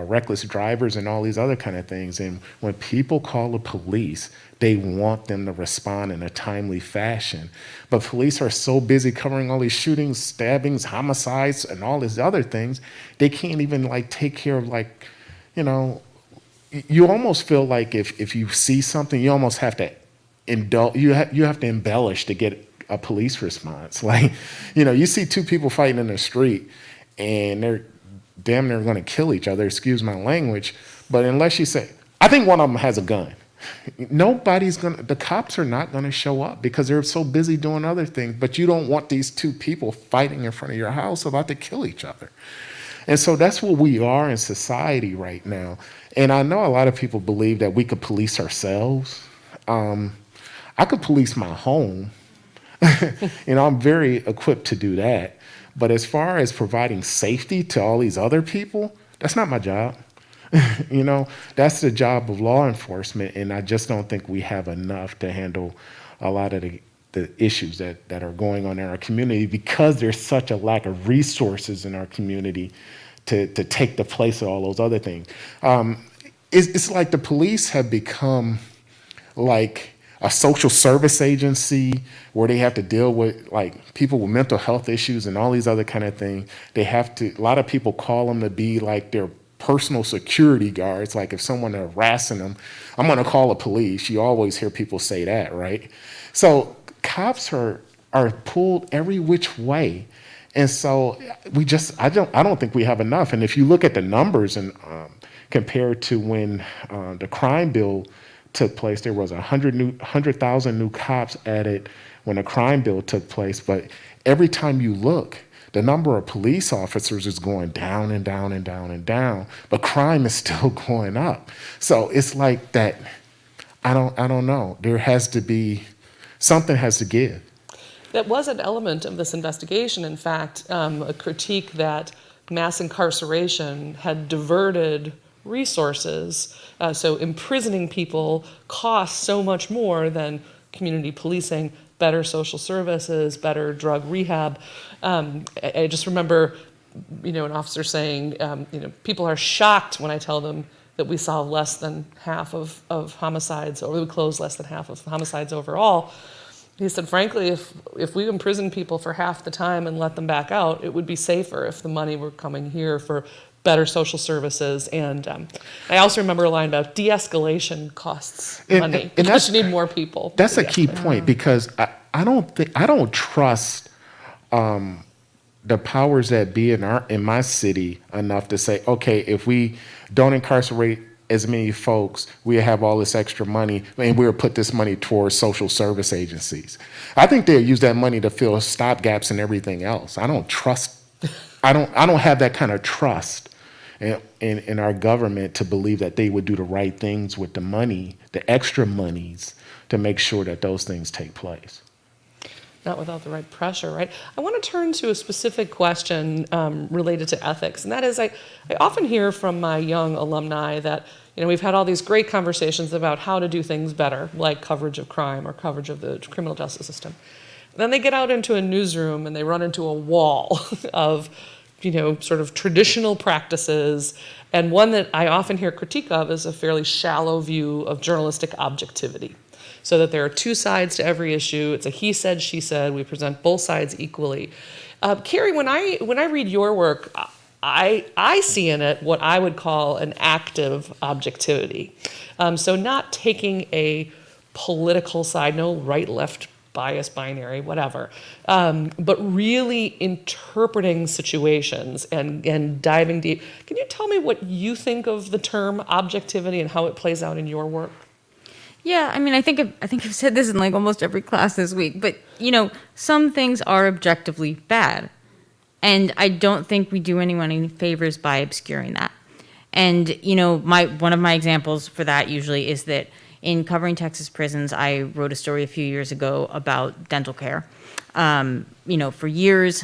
reckless drivers and all these other kind of things. And when people call the police, they want them to respond in a timely fashion. But police are so busy covering all these shootings, stabbings, homicides, and all these other things, they can't even take care of you almost feel like if you see something, you almost have to you have to embellish to get a police response. You see two people fighting in the street and they're damn near going to kill each other, excuse my language, but unless you say, I think one of them has a gun, the cops are not going to show up because they're so busy doing other things, but you don't want these two people fighting in front of your house about to kill each other. And so that's what we are in society right now. And I know a lot of people believe that we could police ourselves. I could police my home. I'm very equipped to do that. But as far as providing safety to all these other people, that's not my job. That's the job of law enforcement, and I just don't think we have enough to handle a lot of the issues that are going on in our community, because there's such a lack of resources in our community to take the place of all those other things. It's like the police have become like a social service agency where they have to deal with like people with mental health issues and all these other kind of things. A lot of people call them to be like their personal security guards. Like if someone is harassing them, I'm gonna call the police. You always hear people say that, right? So cops are pulled every which way. And so I don't think we have enough. And if you look at the numbers and compared to when the crime bill took place, there was 100,000 new cops added when the crime bill took place. But every time you look, the number of police officers is going down and down and down and down, but crime is still going up. So it's like that. I don't know. There has to be something has to give. That was an element of this investigation, in fact, a critique that mass incarceration had diverted resources. So imprisoning people costs so much more than community policing, better social services, better drug rehab. I just remember, an officer saying, people are shocked when I tell them that we solve less than half of homicides, or we close less than half of homicides overall. He said, frankly, if we imprison people for half the time and let them back out, it would be safer if the money were coming here for better social services. And I also remember a line about de-escalation costs money, because you need more people. That's a key point, because I don't trust the powers that be in my city enough to say, okay, if we don't incarcerate as many folks, we have all this extra money, and we'll put this money towards social service agencies. I think they'll use that money to fill stopgaps and everything else. I don't have that kind of trust in our government to believe that they would do the right things with the money, the extra monies, to make sure that those things take place. Not without the right pressure, right? I want to turn to a specific question related to ethics, and that is, I often hear from my young alumni that we've had all these great conversations about how to do things better, like coverage of crime or coverage of the criminal justice system. Then they get out into a newsroom and they run into a wall of, sort of traditional practices. And one that I often hear critique of is a fairly shallow view of journalistic objectivity. So that there are two sides to every issue. It's a he said, she said. We present both sides equally. Keri, when I read your work, I see in it what I would call an active objectivity. So not taking a political side, no right, left, bias, binary, whatever, but really interpreting situations and diving deep. Can you tell me what you think of the term objectivity and how it plays out in your work? Yeah, I think I've said this in like almost every class this week, but some things are objectively bad. And I don't think we do anyone any favors by obscuring that. And, one of my examples for that usually is that in covering Texas prisons, I wrote a story a few years ago about dental care. For years,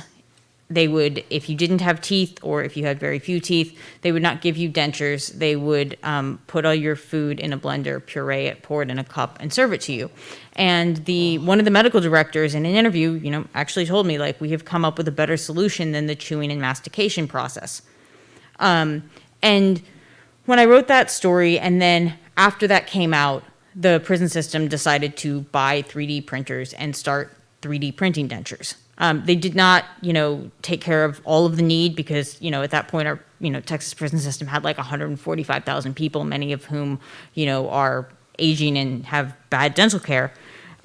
they would, if you didn't have teeth or if you had very few teeth, they would not give you dentures. They would put all your food in a blender, puree it, pour it in a cup, and serve it to you. And one of the medical directors in an interview, actually told me, like, we have come up with a better solution than the chewing and mastication process. And when I wrote that story, and then after that came out, the prison system decided to buy 3D printers and start 3D printing dentures. They did not, take care of all of the need because, at that point, our, Texas prison system had like 145,000 people, many of whom, are aging and have bad dental care.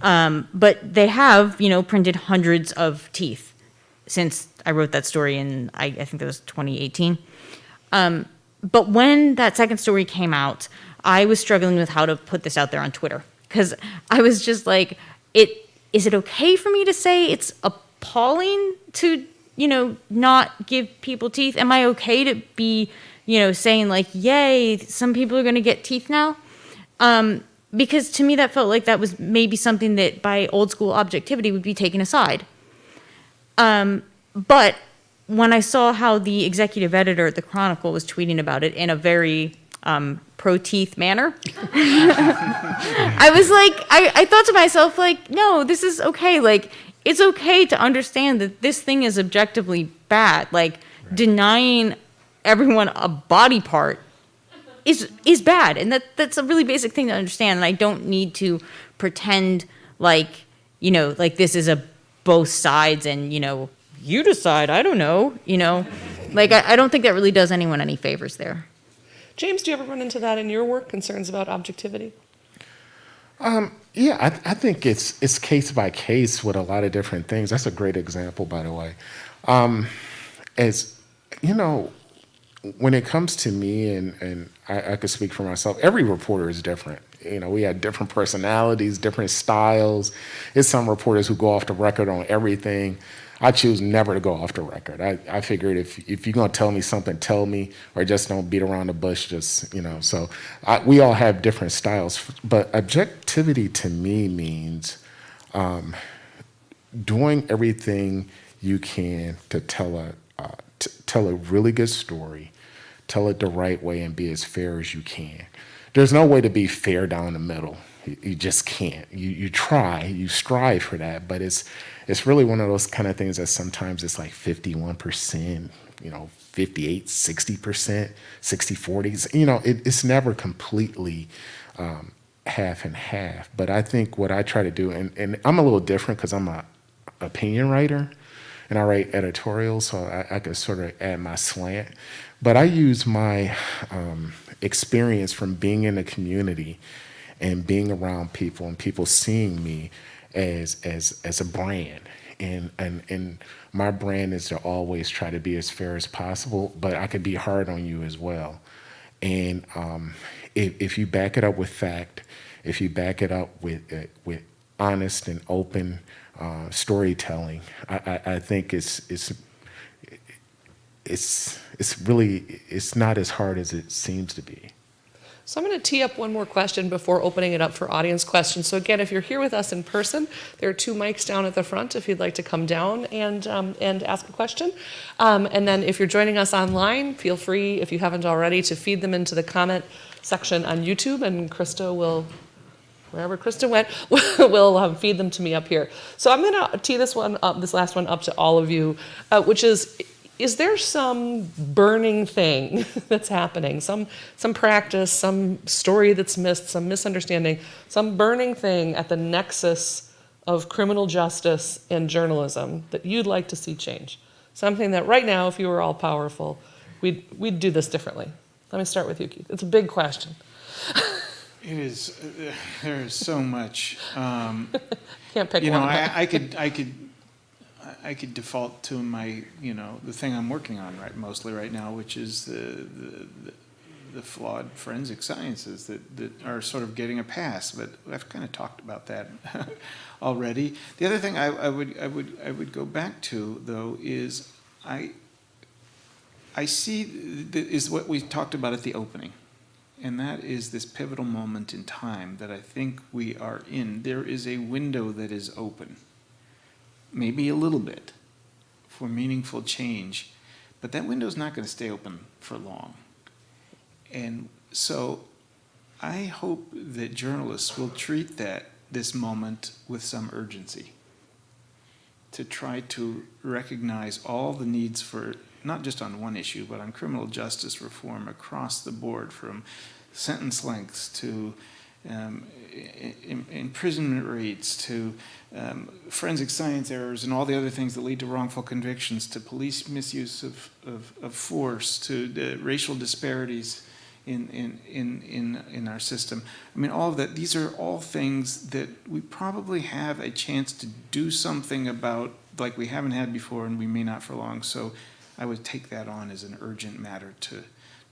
But they have, printed hundreds of teeth since I wrote that story in, I think that was 2018. But when that second story came out, I was struggling with how to put this out there on Twitter, because I was just like, is it okay for me to say it's appalling to, not give people teeth? Am I okay to be, saying like, yay, some people are going to get teeth now? because to me that felt like that was maybe something that by old school objectivity would be taken aside. But when I saw how the executive editor at the Chronicle was tweeting about it in a very pro-teeth manner, I was like, I thought to myself, like, no, this is okay. Like, it's okay to understand that this thing is objectively bad. Like, denying everyone a body part is bad, and that's a really basic thing to understand. And I don't need to pretend like, like this is a both sides, and you decide. I don't know, like I don't think that really does anyone any favors there. James, do you ever run into that in your work? Concerns about objectivity? Yeah, I think it's case by case with a lot of different things. That's a great example, by the way. As when it comes to me, and I could speak for myself, every reporter is different. We have different personalities, different styles. There's some reporters who go off the record on everything. I choose never to go off the record. I figured if you're going to tell me something, tell me, or just don't beat around the bush, So we all have different styles. But objectivity to me means doing everything you can to tell a really good story, tell it the right way, and be as fair as you can. There's no way to be fair down the middle. You just can't. You try, you strive for that, but it's really one of those kind of things that sometimes it's like 51%, 58, 60%, 60-40s. It's never completely half and half. But I think what I try to do, and I'm a little different because I'm an opinion writer, and I write editorials, so I could sort of add my slant. But I use my experience from being in the community and being around people and people seeing me as a brand. And my brand is to always try to be as fair as possible, but I could be hard on you as well. And if you back it up with fact, if you back it up with honest and open storytelling, I think it's not as hard as it seems to be. So I'm going to tee up one more question before opening it up for audience questions. So again, if you're here with us in person, there are 2 mics down at the front if you'd like to come down and ask a question. And then if you're joining us online, feel free, if you haven't already, to feed them into the comment section on YouTube, and Krista will, wherever Krista went, will feed them to me up here. So I'm going to tee this last one up to all of you, which is there some burning thing that's happening, some practice, some story that's missed, some misunderstanding, some burning thing at the nexus of criminal justice and journalism that you'd like to see change? Something that right now, if you were all powerful, we'd do this differently. Let me start with you, Keith. It's a big question. It is. There is so much. Can't pick one. I could default to my, the thing I'm working on mostly right now, which is the flawed forensic sciences that are sort of getting a pass. But I've kind of talked about that already. The other thing I would go back to, though, is I see is what we talked about at the opening, and that is this pivotal moment in time that I think we are in. There is a window that is open, maybe a little bit, for meaningful change, but that window's not going to stay open for long. And so I hope that journalists will treat this moment with some urgency, to try to recognize all the needs for, not just on one issue, but on criminal justice reform across the board, from sentence lengths to imprisonment rates to forensic science errors and all the other things that lead to wrongful convictions, to police misuse of force, to the racial disparities in our system. I mean, all of that, these are all things that we probably have a chance to do something about, like we haven't had before, and we may not for long. So I would take that on as an urgent matter to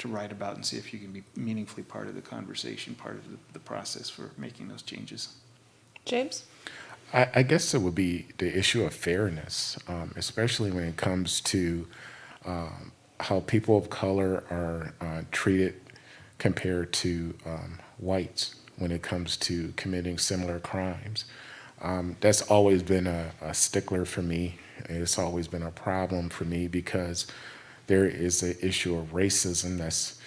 write about and see if you can be meaningfully part of the conversation, part of the process for making those changes. James? I guess it would be the issue of fairness, especially when it comes to how people of color are treated compared to whites. when it comes to committing similar crimes. That's always been a stickler for me. It's always been a problem for me because there is an issue of racism that's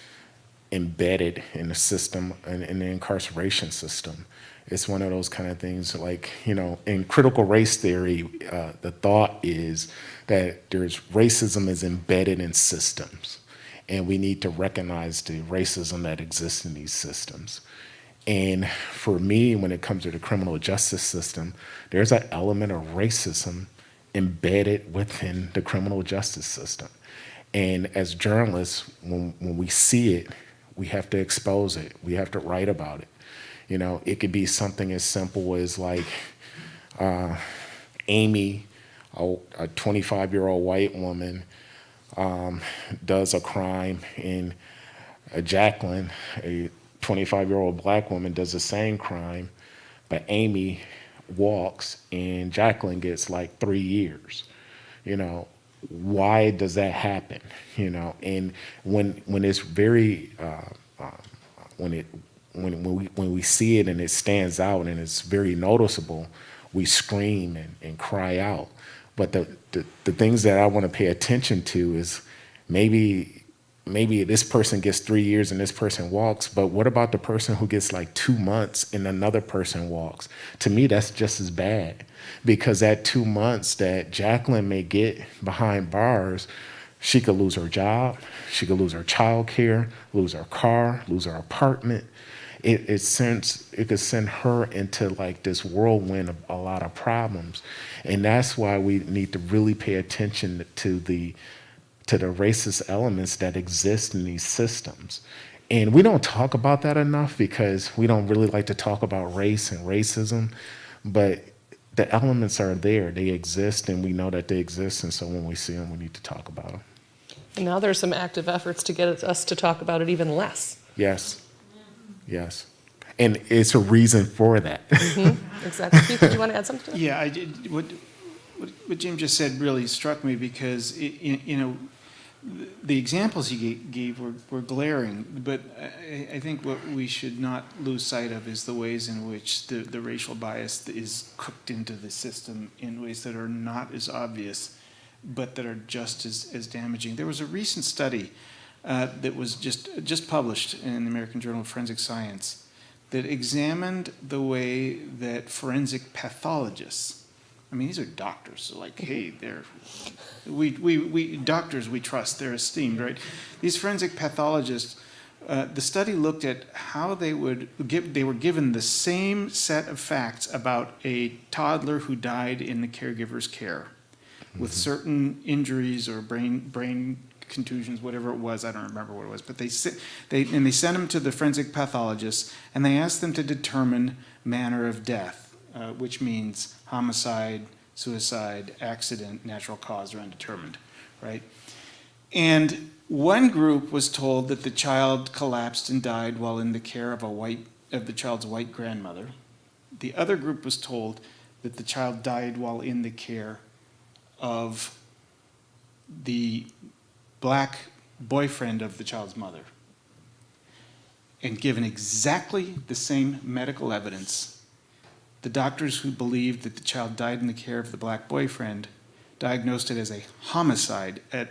embedded in the system, in the incarceration system. It's one of those kind of things like, in critical race theory, the thought is that racism is embedded in systems, and we need to recognize the racism that exists in these systems. And for me, when it comes to the criminal justice system, there's an element of racism embedded within the criminal justice system. And as journalists, when we see it, we have to expose it. We have to write about it. It could be something as simple as like Amy, a 25-year-old white woman, does a crime, and Jacqueline, a 25-year-old black woman, does the same crime, but Amy walks and Jacqueline gets like 3 years. Why does that happen? And when it's very when we see it and it stands out and it's very noticeable, we scream and cry out. But the things that I want to pay attention to is maybe this person gets 3 years and this person walks, but what about the person who gets like 2 months and another person walks? To me, that's just as bad, because that 2 months that Jacqueline may get behind bars, she could lose her job, she could lose her child care, lose her car, lose her apartment. It could send her into like this whirlwind of a lot of problems. And that's why we need to really pay attention to the racist elements that exist in these systems. And we don't talk about that enough because we don't really like to talk about race and racism, but the elements are there, they exist, and we know that they exist, and so when we see them, we need to talk about them. And now there's some active efforts to get us to talk about it even less. Yes, yes. And it's a reason for that. Exactly. Keith, did you want to add something to that? Yeah, I did. What Jim just said really struck me because, the examples he gave were glaring, but I think what we should not lose sight of is the ways in which the racial bias is cooked into the system in ways that are not as obvious, but that are just as damaging. There was a recent study that was just published in the American Journal of Forensic Science that examined the way that forensic pathologists, I mean, these are doctors, so like, hey, we doctors we trust, they're esteemed, right? These forensic pathologists, the study looked at how they were given the same set of facts about a toddler who died in the caregiver's care with certain injuries or brain contusions, whatever it was, I don't remember what it was, but they sent them to the forensic pathologists and they asked them to determine manner of death, which means homicide, suicide, accident, natural cause, or undetermined, right? And one group was told that the child collapsed and died while in the care of the child's white grandmother. The other group was told that the child died while in the care of the black boyfriend of the child's mother. And given exactly the same medical evidence, the doctors who believed that the child died in the care of the black boyfriend diagnosed it as a homicide at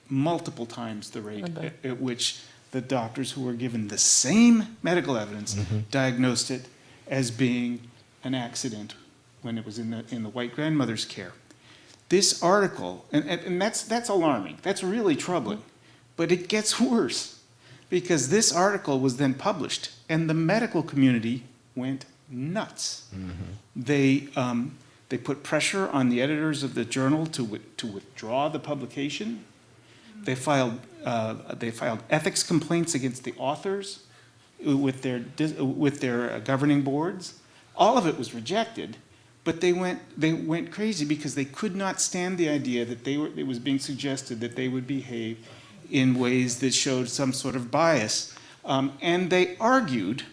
multiple times the rate at which the doctors who were given the same medical evidence diagnosed it as being an accident when it was in the white grandmother's care. This article, and that's alarming, that's really troubling, but it gets worse because this article was then published and the medical community went nuts. They put pressure on the editors of the journal to withdraw the publication. They filed ethics complaints against the authors with their governing boards. All of it was rejected, but they went crazy because they could not stand the idea that it was being suggested that they would behave in ways that showed some sort of bias. And they argued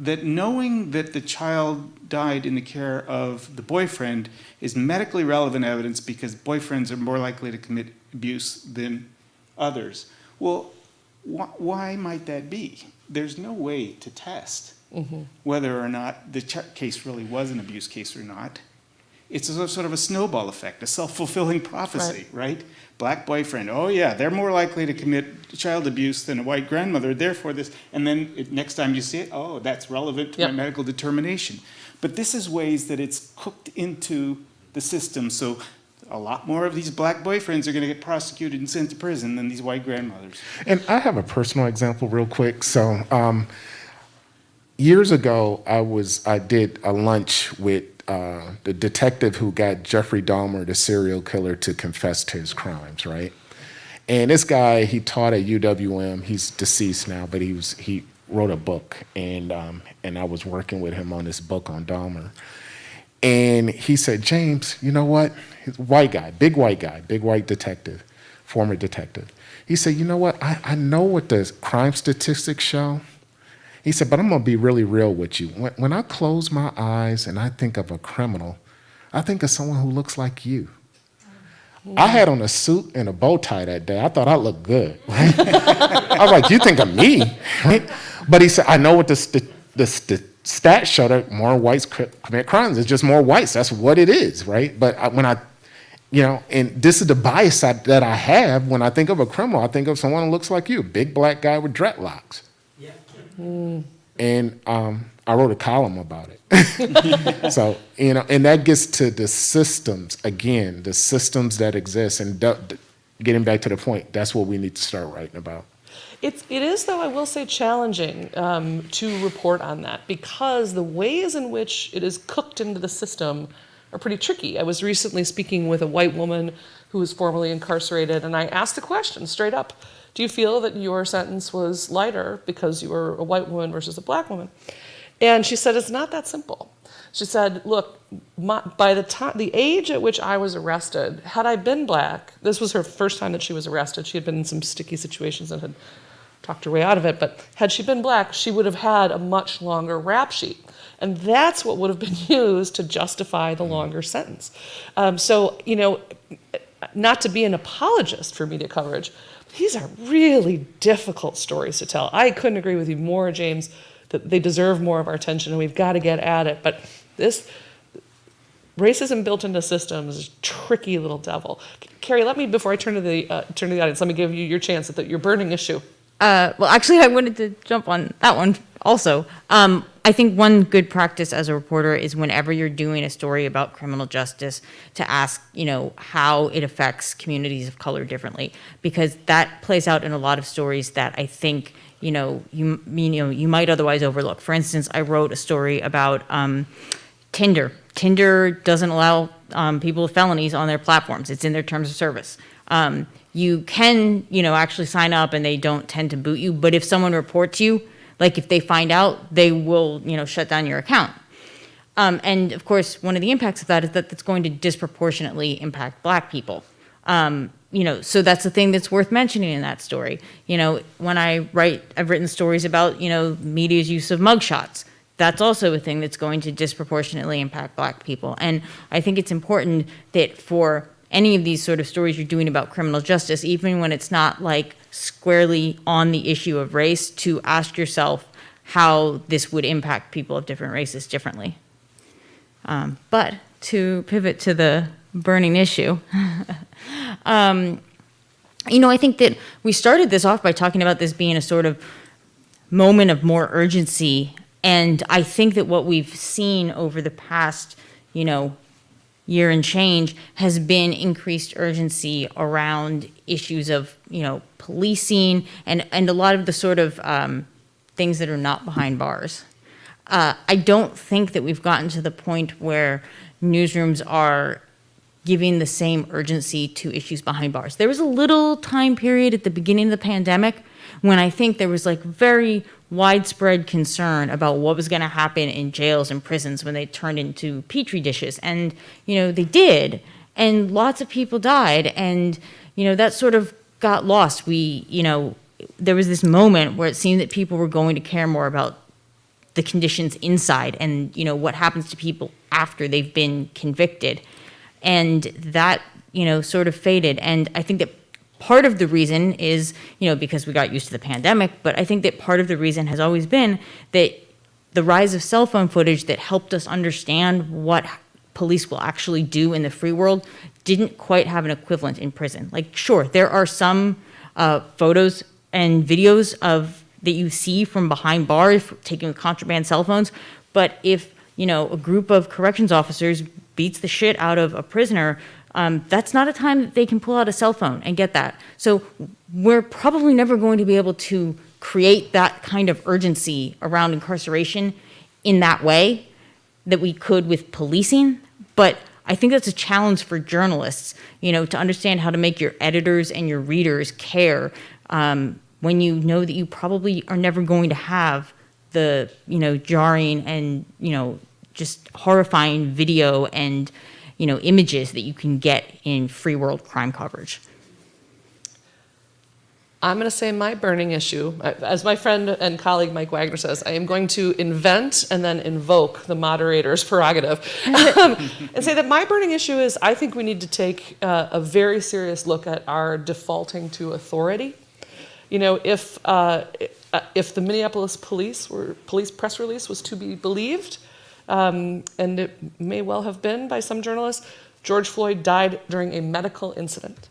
that knowing that the child died in the care of the boyfriend is medically relevant evidence because boyfriends are more likely to commit abuse than others. Well, why might that be? there's no way to test whether or not the case really was an abuse case or not. It's a sort of a snowball effect, a self-fulfilling prophecy, right? Black boyfriend, oh yeah, they're more likely to commit child abuse than a white grandmother, therefore this, and then next time you see it, oh, that's relevant to my medical determination. But this is ways that it's cooked into the system, so a lot more of these black boyfriends are gonna get prosecuted and sent to prison than these white grandmothers. And I have a personal example real quick. So years ago, I did a lunch with the detective who got Jeffrey Dahmer, the serial killer, to confess to his crimes, right? And this guy, he taught at UWM. He's deceased now, but he wrote a book, and I was working with him on this book on Dahmer. And he said, James, you know what? He's a white guy, big white detective, former detective. He said, you know what? I know what the crime statistics show. He said, but I'm going to be really real with you. When I close my eyes and I think of a criminal, I think of someone who looks like you. I had on a suit and a bow tie that day. I thought I looked good, right? I was like, you think of me, right? But he said, I know what the stats show that more whites commit crimes. It's just more whites. That's what it is, right? But and this is the bias that I have when I think of a criminal. I think of someone who looks like you, a big black guy with dreadlocks. And I wrote a column about it. So, and that gets to the systems, again, the systems that exist. And getting back to the point, that's what we need to start writing about. It is, though, I will say, challenging to report on that, because the ways in which it is cooked into the system are pretty tricky. I was recently speaking with a white woman who was formerly incarcerated, and I asked the question straight up, do you feel that your sentence was lighter because you were a white woman versus a black woman? And she said, it's not that simple. She said, look, by the age at which I was arrested, had I been black, this was her first time that she was arrested. She had been in some sticky situations and had talked her way out of it, but had she been black, she would have had a much longer rap sheet. And that's what would have been used to justify the longer sentence. So, not to be an apologist for media coverage, these are really difficult stories to tell. I couldn't agree with you more, James, that they deserve more of our attention and we've got to get at it. But this racism built into systems is a tricky little devil. Keri, before I turn to the audience, let me give you your chance at your burning issue. Well, actually, I wanted to jump on that one also. I think one good practice as a reporter is whenever you're doing a story about criminal justice to ask, how it affects communities of color differently, because that plays out in a lot of stories that I think, you might otherwise overlook. For instance, I wrote a story about Tinder. Tinder doesn't allow people with felonies on their platforms. It's in their terms of service. You can, actually sign up and they don't tend to boot you. But if someone reports you, like if they find out, they will, shut down your account. And of course, one of the impacts of that is that it's going to disproportionately impact Black people. So that's the thing that's worth mentioning in that story. When I've written stories about, media's use of mugshots. That's also a thing that's going to disproportionately impact Black people. And I think it's important that for any of these sort of stories you're doing about criminal justice, even when it's not like squarely on the issue of race, to ask yourself how this would impact people of different races differently. But to pivot to the burning issue, I think that we started this off by talking about this being a sort of moment of more urgency. And I think that what we've seen over the past, year and change has been increased urgency around issues of, policing and a lot of the sort of things that are not behind bars. I don't think that we've gotten to the point where newsrooms are giving the same urgency to issues behind bars. There was a little time period at the beginning of the pandemic when I think there was like very widespread concern about what was going to happen in jails and prisons when they turned into petri dishes. And, they did. And lots of people died. And, that sort of got lost. There was this moment where it seemed that people were going to care more about the conditions inside and, what happens to people after they've been convicted. And that, sort of faded. And I think that part of the reason is, because we got used to the pandemic, but I think that part of the reason has always been that the rise of cell phone footage that helped us understand what police will actually do in the free world didn't quite have an equivalent in prison. Like, sure, there are some photos and videos that you see from behind bars taking contraband cell phones, but if, a group of corrections officers beats the shit out of a prisoner, that's not a time that they can pull out a cell phone and get that. So we're probably never going to be able to create that kind of urgency around incarceration in that way that we could with policing. But I think that's a challenge for journalists, to understand how to make your editors and your readers care when you know that you probably are never going to have the, jarring and, just horrifying video and, images that you can get in free world crime coverage. I'm going to say my burning issue, as my friend and colleague Mike Wagner says, I am going to invent and then invoke the moderator's prerogative and say that my burning issue is I think we need to take a very serious look at our defaulting to authority. If the Minneapolis police press release was to be believed, and it may well have been by some journalists, George Floyd died during a medical incident.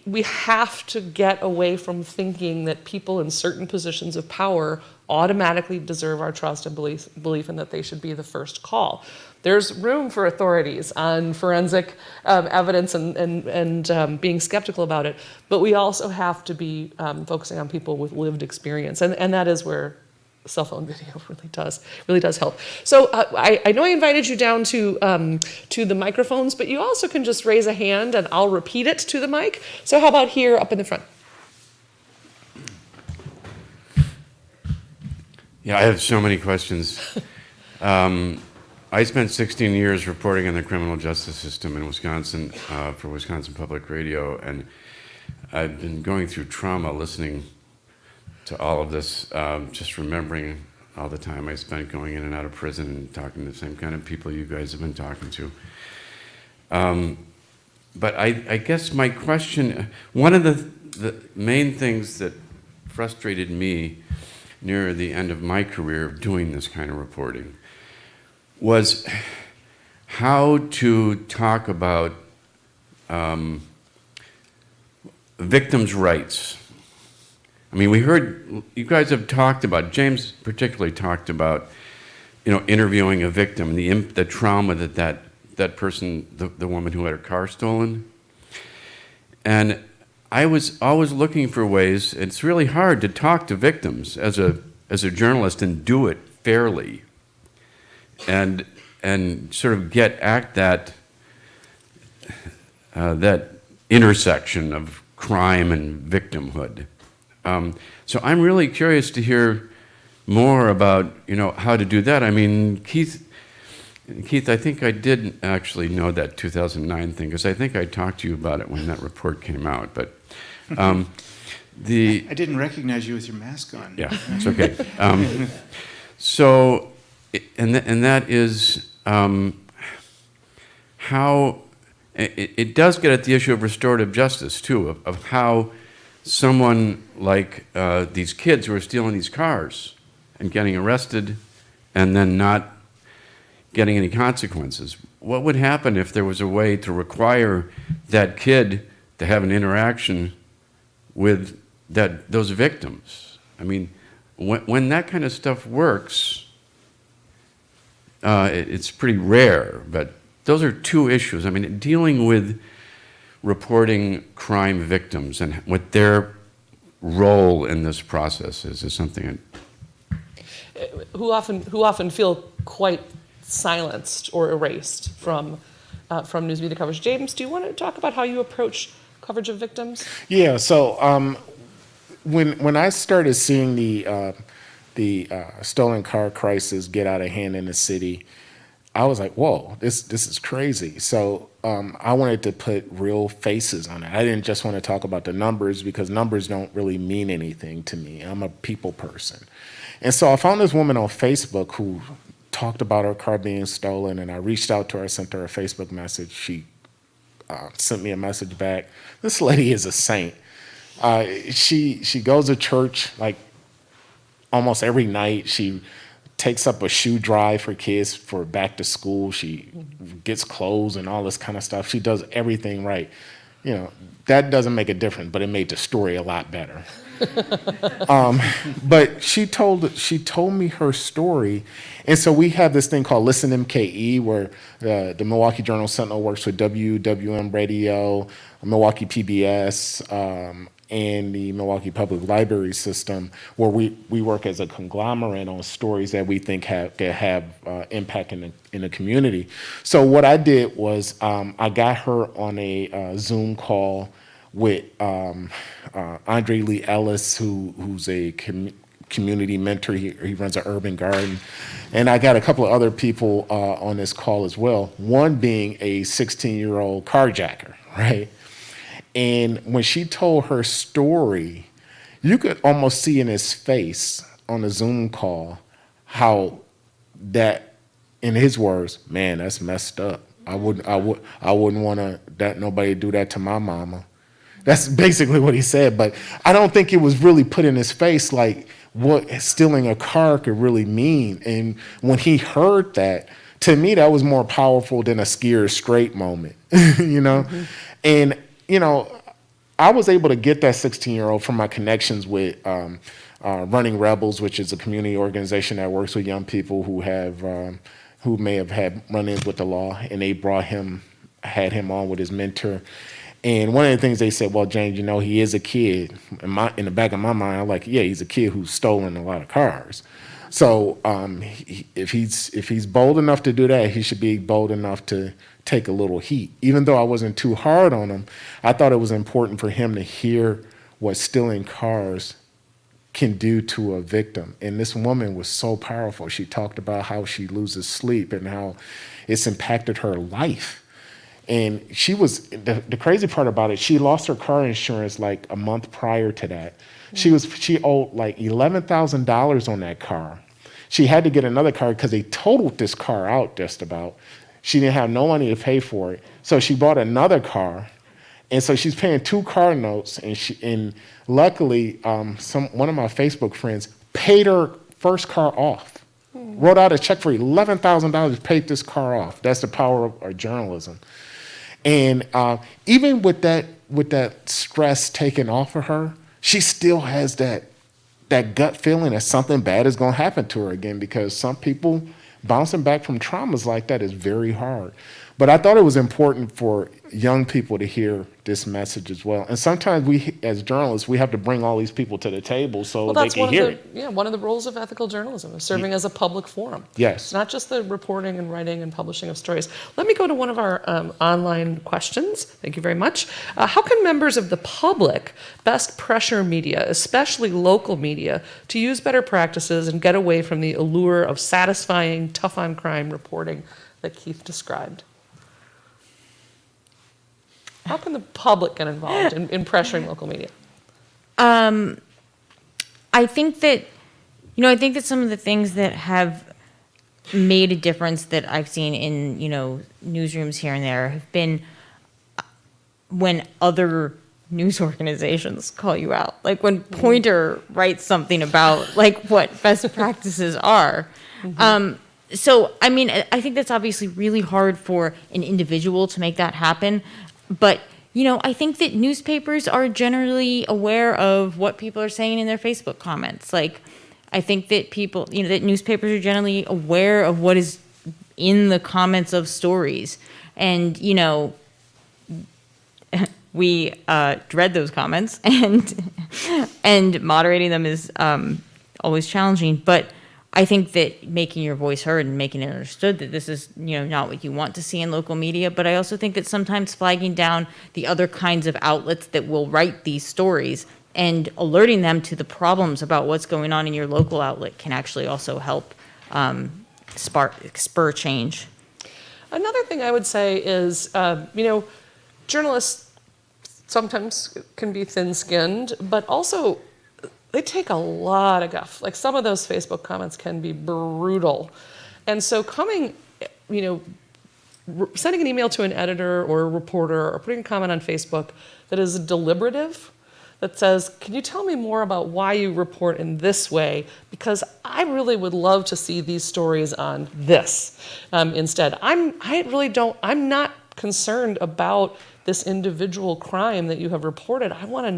We have to get away from thinking that people in certain positions of power automatically deserve our trust and belief and that they should be the first call. There's room for authorities on forensic evidence and being skeptical about it, but we also have to be focusing on people with lived experience, and that is where cell phone video really does help. So I know I invited you down to the microphones, but you also can just raise a hand and I'll repeat it to the mic. So how about here up in the front? Yeah, I have so many questions. I spent 16 years reporting on the criminal justice system in Wisconsin for Wisconsin Public Radio, and I've been going through trauma listening to all of this, just remembering all the time I spent going in and out of prison and talking to the same kind of people you guys have been talking to. But I guess my question, one of the main things that frustrated me near the end of my career of doing this kind of reporting was how to talk about victims' rights. I mean, we heard, you guys have talked about, James particularly talked about, interviewing a victim, the trauma that person, the woman who had her car stolen. And I was always looking for ways, it's really hard to talk to victims as a journalist and do it fairly and sort of get at that intersection of crime and victimhood. So I'm really curious to hear more about, how to do that. I mean, Keith, I think I did actually know that 2009 thing, because I think I talked to you about it when that report came out. But I didn't recognize you with your mask on. Yeah, it's okay. So, and that is how it does get at the issue of restorative justice too, of how someone like these kids who are stealing these cars and getting arrested and then not getting any consequences. What would happen if there was a way to require that kid to have an interaction with those victims? I mean, when that kind of stuff works, it's pretty rare, but those are two issues. I mean, dealing with reporting crime victims and what their role in this process is something who often feel quite silenced or erased from news media coverage. James, do you want to talk about how you approach coverage of victims? Yeah, so when I started seeing the stolen car crisis get out of hand in the city, I was like, whoa, this is crazy. So I wanted to put real faces on it. I didn't just want to talk about the numbers, because numbers don't really mean anything to me. I'm a people person. And so I found this woman on Facebook who talked about her car being stolen, and I reached out to her, sent her a Facebook message. She sent me a message back. This lady is a saint. She goes to church like almost every night. She takes up a shoe drive for kids for back to school. She gets clothes and all this kind of stuff. She does everything right. You know, that doesn't make a difference, but it made the story a lot better. But she told me her story, and so we have this thing called Listen MKE, where the Milwaukee Journal Sentinel works with WWM Radio, Milwaukee PBS, and the Milwaukee Public Library System, where we work as a conglomerate on stories that we think have impact in the community. So what I did was I got her on a Zoom call with Andre Lee Ellis, who's a community mentor. He runs an urban garden. And I got a couple of other people on this call as well, one being a 16-year-old carjacker, right? And when she told her story, you could almost see in his face on the Zoom call how that, in his words, man, that's messed up. I wouldn't want to that nobody do that to my mama. That's basically what he said. But I don't think it was really put in his face like what stealing a car could really mean. And when he heard that, to me, that was more powerful than a scared straight moment, you know? Mm-hmm. And you know, I was able to get that 16-year-old from my connections with Running Rebels, which is a community organization that works with young people who may have had run-ins with the law, and they had him on with his mentor. And one of the things they said, well, James, you know, he is a kid. In the back of my mind, I'm like, yeah, he's a kid who's stolen a lot of cars. So if he's bold enough to do that, he should be bold enough to take a little heat. Even though I wasn't too hard on him, I thought it was important for him to hear what stealing cars can do to a victim. And this woman was so powerful. She talked about how she loses sleep and how it's impacted her life. And she was, the crazy part about it, she lost her car insurance like a month prior to that. She owed like $11,000 on that car. She had to get another car because they totaled this car out just about. She didn't have no money to pay for it. So she bought another car. And so she's paying 2 car notes. And luckily, one of my Facebook friends paid her first car off. Wrote out a check for $11,000, paid this car off. That's the power of our journalism. And even with that stress taken off of her, she still has that gut feeling that something bad is going to happen to her again, because some people bouncing back from traumas like that is very hard. But I thought it was important for young people to hear this message as well. And sometimes we, as journalists, we have to bring all these people to the table so they can hear it. Yeah, one of the roles of ethical journalism is serving as a public forum. Yes. It's not just the reporting and writing and publishing of stories. Let me go to one of our online questions. Thank you very much. How can members of the public best pressure media, especially local media, to use better practices and get away from the allure of satisfying, tough-on-crime reporting that Keith described? How can the public get involved in pressuring local media? I think that some of the things that have made a difference that I've seen in, newsrooms here and there have been when other news organizations call you out. Like when Pointer writes something about like what best practices are. So, I mean, I think that's obviously really hard for an individual to make that happen. But, I think that newspapers are generally aware of what people are saying in their Facebook comments. Like, I think that that newspapers are generally aware of what is in the comments of stories. And, we dread those comments, and moderating them is always challenging. But I think that making your voice heard and making it understood that this is, not what you want to see in local media. But I also think that sometimes flagging down the other kinds of outlets that will write these stories and alerting them to the problems about what's going on in your local outlet can actually also help spur change. Another thing I would say is, journalists sometimes can be thin-skinned, but also they take a lot of guff. Like some of those Facebook comments can be brutal. And so coming, sending an email to an editor or a reporter or putting a comment on Facebook that is deliberative, that says, can you tell me more about why you report in this way? Because I really would love to see these stories on this instead. I'm not concerned about this individual crime that you have reported. I want to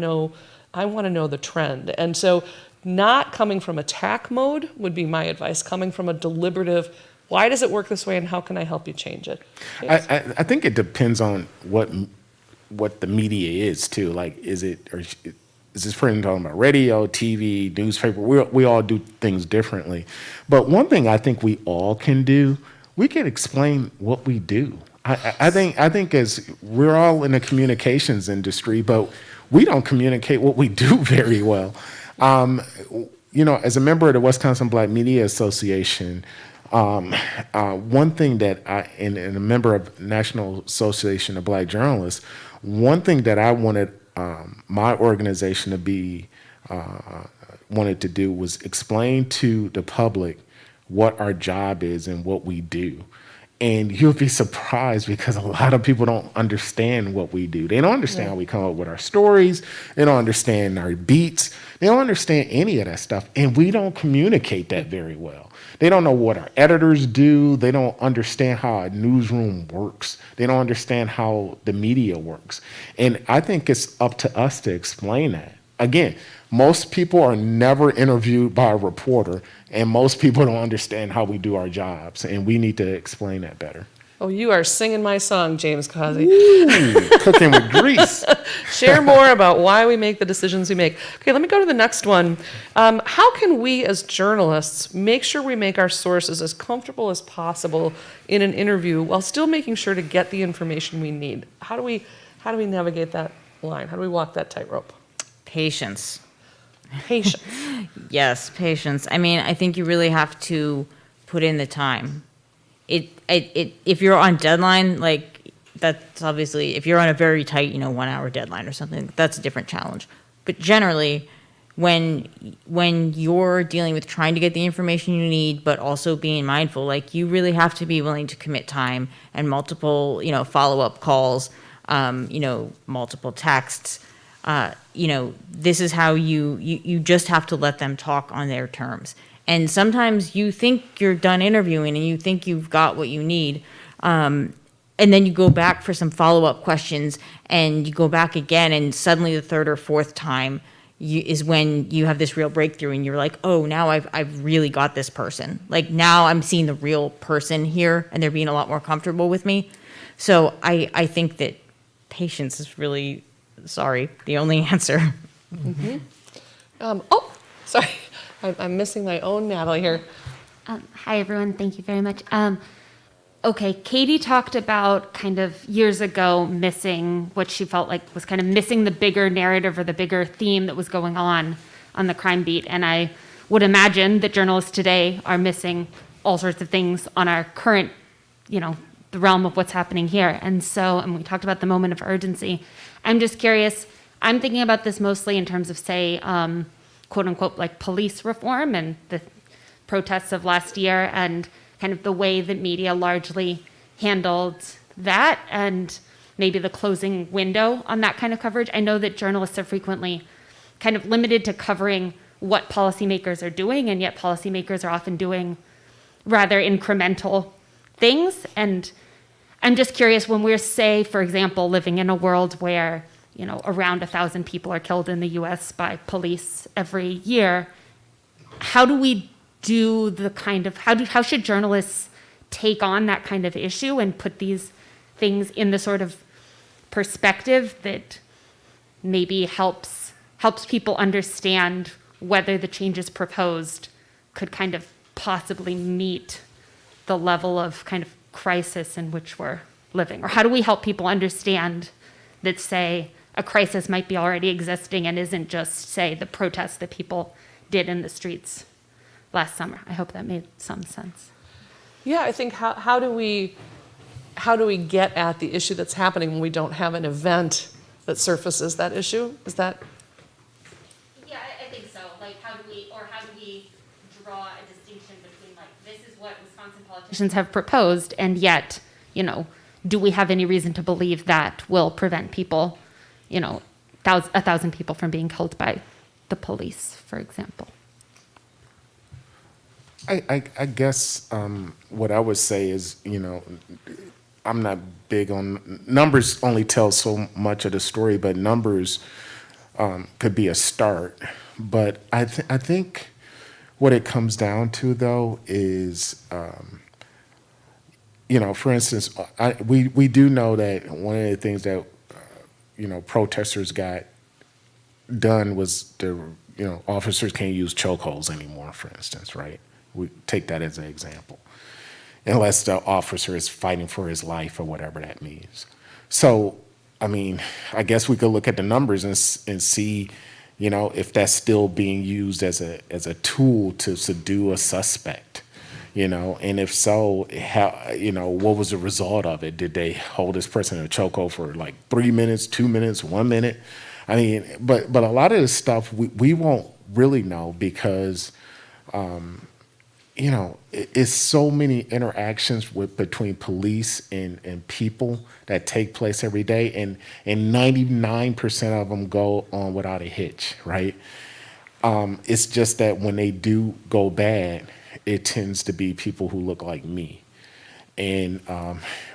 know the trend. And so not coming from attack mode would be my advice, coming from a deliberative, why does it work this way and how can I help you change it? Yes. I think it depends on what the media is too. Like, is this person talking about radio, TV, newspaper? We all do things differently. But one thing I think we all can do, we can explain what we do. I think as we're all in the communications industry, but we don't communicate what we do very well. As a member of the Wisconsin Black Media Association, one thing that and a member of National Association of Black Journalists, one thing that I wanted my organization to be wanted to do was explain to the public what our job is and what we do. And you'll be surprised because a lot of people don't understand what we do. They don't understand how we come up with our stories. They don't understand our beats. They don't understand any of that stuff. And we don't communicate that very well. They don't know what our editors do. They don't understand how a newsroom works. They don't understand how the media works. And I think it's up to us to explain that. Again, most people are never interviewed by a reporter, and most people don't understand how we do our jobs, and we need to explain that better. Oh, you are singing my song, James Causey. Ooh, cooking with grease. Share more about why we make the decisions we make. Okay, let me go to the next one. How can we as journalists make sure we make our sources as comfortable as possible in an interview while still making sure to get the information we need? How do we navigate that line? How do we walk that tightrope? Patience. Patience. Yes, patience. I mean, I think you really have to put in the time. If you're on deadline, like that's obviously, if you're on a very tight, 1 hour deadline or something, that's a different challenge. But generally, when you're dealing with trying to get the information you need, but also being mindful, like you really have to be willing to commit time and multiple, follow-up calls, multiple texts. This is how you just have to let them talk on their terms. And sometimes you think you're done interviewing and you think you've got what you need. And then you go back for some follow-up questions and you go back again and suddenly the third or fourth time is when you have this real breakthrough and you're like, oh, now I've really got this person. Like now I'm seeing the real person here and they're being a lot more comfortable with me. So I think that patience is really, the only answer. Mm-hmm. Sorry. I'm missing my own Natalie here. Hi, everyone. Thank you very much. Okay, Katie talked about kind of years ago missing what she felt like was kind of missing the bigger narrative or the bigger theme that was going on the crime beat. And I would imagine that journalists today are missing all sorts of things on our current, the realm of what's happening here. And we talked about the moment of urgency. I'm just curious, I'm thinking about this mostly in terms of, say, quote unquote, like police reform and the protests of last year and kind of the way that media largely handled that and maybe the closing window on that kind of coverage. I know that journalists are frequently kind of limited to covering what policymakers are doing, and yet policymakers are often doing rather incremental things. And I'm just curious, when we're, say, for example, living in a world where around 1,000 people are killed in the US by police every year, how do we do the kind of, how should journalists take on that kind of issue and put these things in the sort of perspective that maybe helps people understand whether the changes proposed could kind of possibly meet the level of kind of crisis in which we're living? Or how do we help people understand that, say, a crisis might be already existing and isn't just, say, the protests that people did in the streets last summer? I hope that made some sense. Yeah, I think how do we get at the issue that's happening when we don't have an event that surfaces that issue? Is that? Yeah, I think so. Like, how do we draw a distinction between, like, this is what Wisconsin politicians have proposed, and yet, do we have any reason to believe that will prevent people, 1,000 people from being killed by the police, for example? I guess what I would say is, I'm not big on numbers. Only tell so much of the story, but numbers could be a start. But I think what it comes down to, though, is, for instance, we do know that one of the things that protesters got done was officers can't use chokeholds anymore, for instance, right? We take that as an example, unless the officer is fighting for his life or whatever that means. So, I mean, I guess we could look at the numbers and see, if that's still being used as a tool to subdue a suspect, and if so, how, what was the result of it? Did they hold this person in a chokehold for like 3 minutes, 2 minutes, 1 minute? I mean, but a lot of this stuff we won't really know because, it's so many interactions between police and people that take place every day, and 99% of them go on without a hitch, right? It's just that when they do go bad, it tends to be people who look like me, and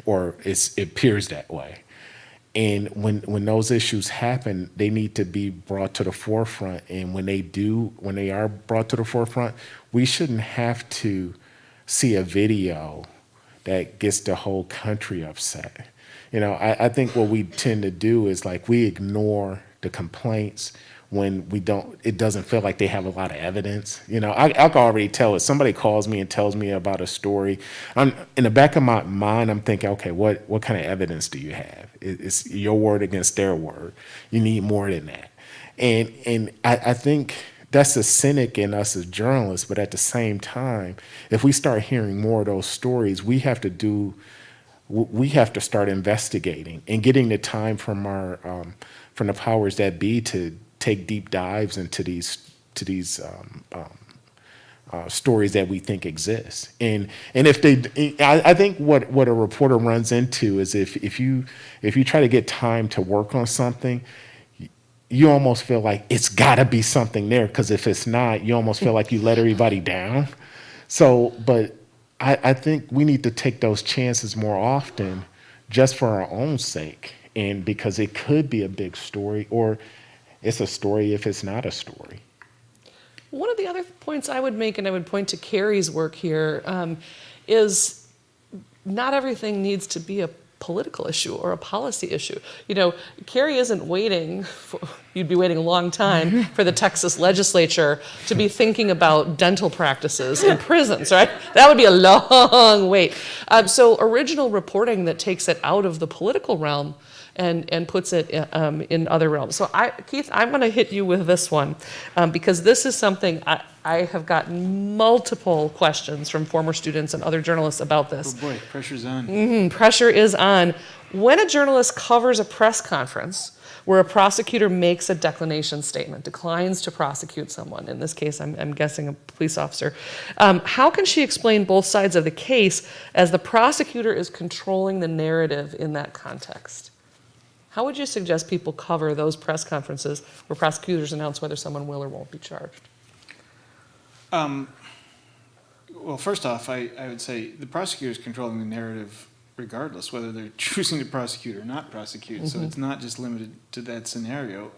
or it appears that way. And when those issues happen, they need to be brought to the forefront. And when they are brought to the forefront, we shouldn't have to see a video that gets the whole country upset. I think what we tend to do is like we ignore the complaints when it doesn't feel like they have a lot of evidence. I can already tell if somebody calls me and tells me about a story, in the back of my mind, I'm thinking, okay, what kind of evidence do you have? It's your word against their word. You need more than that. And I think that's the cynic in us as journalists, but at the same time, if we start hearing more of those stories, we have to start investigating and getting the time from from the powers that be to take deep dives into these stories that we think exist. And if I think what a reporter runs into is if you try to get time to work on something, you almost feel like it's got to be something there, because if it's not, you almost feel like you let everybody down. So, but I think we need to take those chances more often, just for our own sake, and because it could be a big story, or it's a story if it's not a story. One of the other points I would make, and I would point to Keri's work here, is not everything needs to be a political issue or a policy issue. Keri isn't waiting you'd be waiting a long time for the Texas legislature to be thinking about dental practices in prisons, right? That would be a long wait. So original reporting that takes it out of the political realm and puts it in other realms. So Keith, I'm going to hit you with this one because this is something I have gotten multiple questions from former students and other journalists about this. Oh boy, pressure's on. Pressure is on. When a journalist covers a press conference where a prosecutor makes a declination statement, declines to prosecute someone, in this case I'm guessing a police officer, how can she explain both sides of the case as the prosecutor is controlling the narrative in that context? How would you suggest people cover those press conferences where prosecutors announce whether someone will or won't be charged? Well, first off, I would say the prosecutor is controlling the narrative regardless, whether they're choosing to prosecute or not prosecute. Mm-hmm. So it's not just limited to that scenario.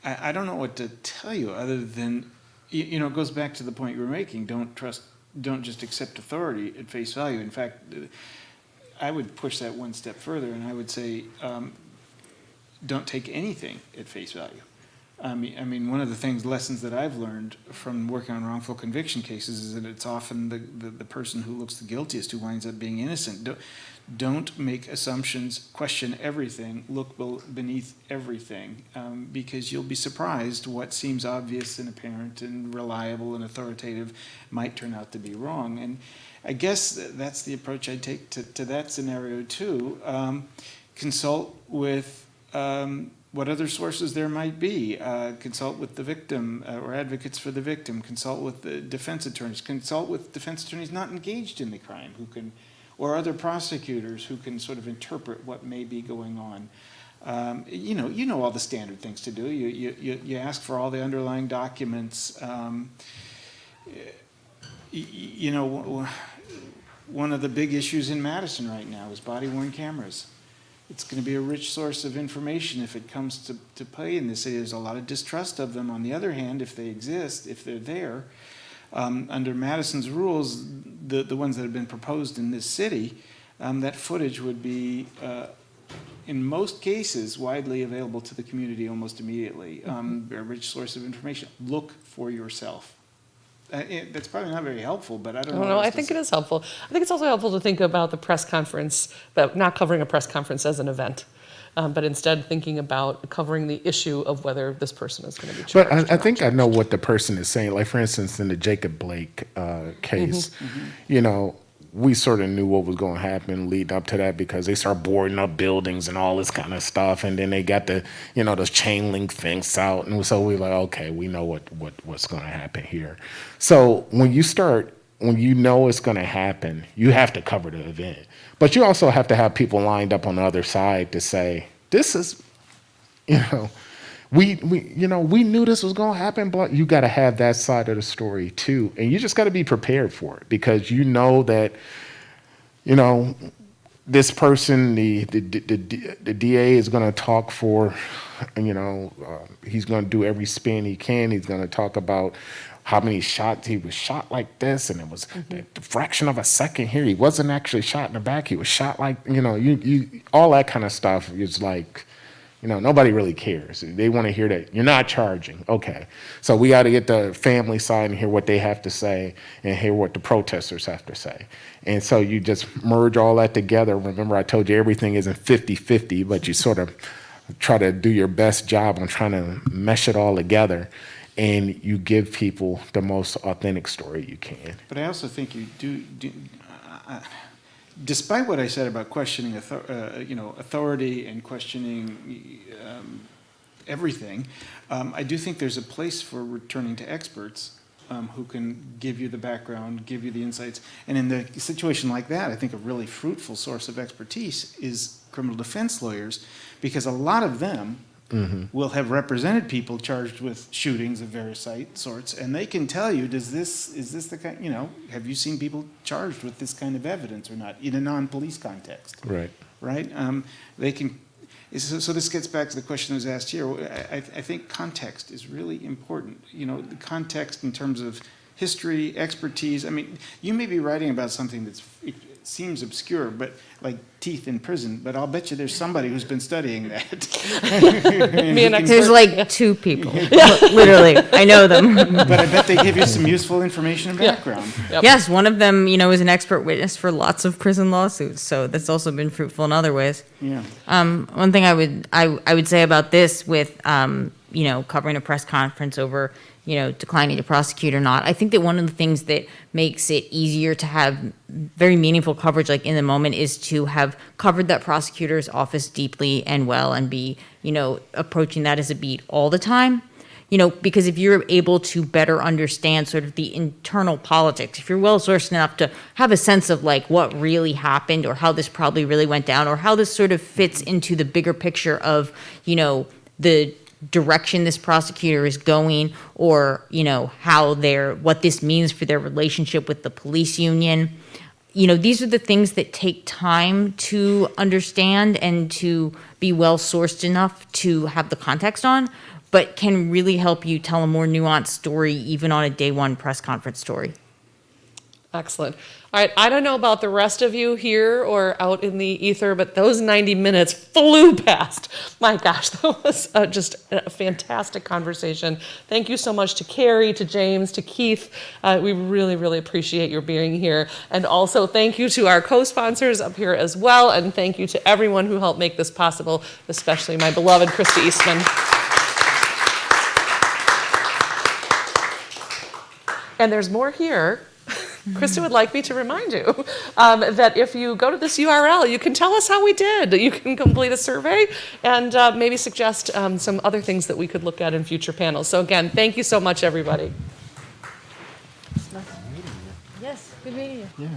I don't know what to tell you other than, it goes back to the point you were making. Don't just accept authority at face value. In fact, I would push that one step further, and I would say, don't take anything at face value. I mean, one of the lessons that I've learned from working on wrongful conviction cases is that it's often the person who looks the guiltiest who winds up being innocent. Don't make assumptions, question everything, look beneath everything, because you'll be surprised what seems obvious and apparent and reliable and authoritative might turn out to be wrong. And I guess that's the approach I'd take to that scenario too. Consult with what other sources there might be. Consult with the victim or advocates for the victim. Consult with the defense attorneys. Consult with defense attorneys not engaged in the crime who can or other prosecutors who can sort of interpret what may be going on. You know all the standard things to do. You ask for all the underlying documents. You know, one of the big issues in Madison right now is body-worn cameras. It's going to be a rich source of information if it comes to play in this city. There's a lot of distrust of them. On the other hand, if they exist, if they're there, under Madison's rules, the ones that have been proposed in this city, that footage would be, in most cases, widely available to the community almost immediately. A rich source of information. Look for yourself. That's probably not very helpful, but I don't know. No, I think it is helpful. I think it's also helpful to think about the press conference, but not covering a press conference as an event, but instead thinking about covering the issue of whether this person is going to be charged. But I think I know what the person is saying. Like, for instance, in the Jacob Blake case, you know, we sort of knew what was going to happen leading up to that because they start boarding up buildings and all this kind of stuff. And then they got the, you know, those chain link things out. And so we were like, okay, we know what's going to happen here. So when you know it's going to happen, you have to cover the event. But you also have to have people lined up on the other side to say, this is, you know, we knew this was going to happen, but you got to have that side of the story too. And you just got to be prepared for it because you know that, you know, this person, the DA is going to talk for, you know, he's going to do every spin he can. He's going to talk about how many shots he was shot like this, and it was the fraction of a second here. He wasn't actually shot in the back. He was shot like, you know, you all that kind of stuff is like, you know, nobody really cares. They want to hear that you're not charging. Okay. So we got to get the family side and hear what they have to say and hear what the protesters have to say. And so you just merge all that together. Remember, I told you everything isn't 50-50, but you sort of try to do your best job on trying to mesh it all together. And you give people the most authentic story you can. But I also think you do despite what I said about questioning authority and questioning everything, I do think there's a place for returning to experts who can give you the background, give you the insights. And in the situation like that, I think a really fruitful source of expertise is criminal defense lawyers, because a lot of them will have represented people charged with shootings of various sorts, and they can tell you, is this the kind, you know, have you seen people charged with this kind of evidence or not in a non-police context? Right. Right? They can. So this gets back to the question that was asked here. I think context is really important. You know, the context in terms of history, expertise. I mean, you may be writing about something it seems obscure, but like teeth in prison, but I'll bet you there's somebody who's been studying that. There's like two people, literally. I know them. But I bet they give you some useful information and background. Yep. Yes, one of them, you know, is an expert witness for lots of prison lawsuits, so that's also been fruitful in other ways. Yeah. One thing I would say about this with, you know, covering a press conference over, you know, declining to prosecute or not, I think that one of the things that makes it easier to have very meaningful coverage like in the moment is to have covered that prosecutor's office deeply and well and be, you know, approaching that as a beat all the time. You know, because if you're able to better understand sort of the internal politics, if you're well sourced enough to have a sense of like what really happened or how this probably really went down or how this sort of fits into the bigger picture of, you know, the direction this prosecutor is going, or, you know, what this means for their relationship with the police union. You know, these are the things that take time to understand and to be well sourced enough to have the context on, but can really help you tell a more nuanced story even on a day one press conference story. Excellent. All right, I don't know about the rest of you here or out in the ether, but those 90 minutes flew past. My gosh, that was just a fantastic conversation. Thank you so much to Keri, to James, to Keith. We really, really appreciate your being here. And also thank you to our co-sponsors up here as well, and thank you to everyone who helped make this possible, especially my beloved Krista Eastman. And there's more here. Krista would like me to remind you that if you go to this URL, you can tell us how we did. You can complete a survey and maybe suggest some other things that we could look at in future panels. So again, thank you so much, everybody. Yes, good meeting you. Yeah.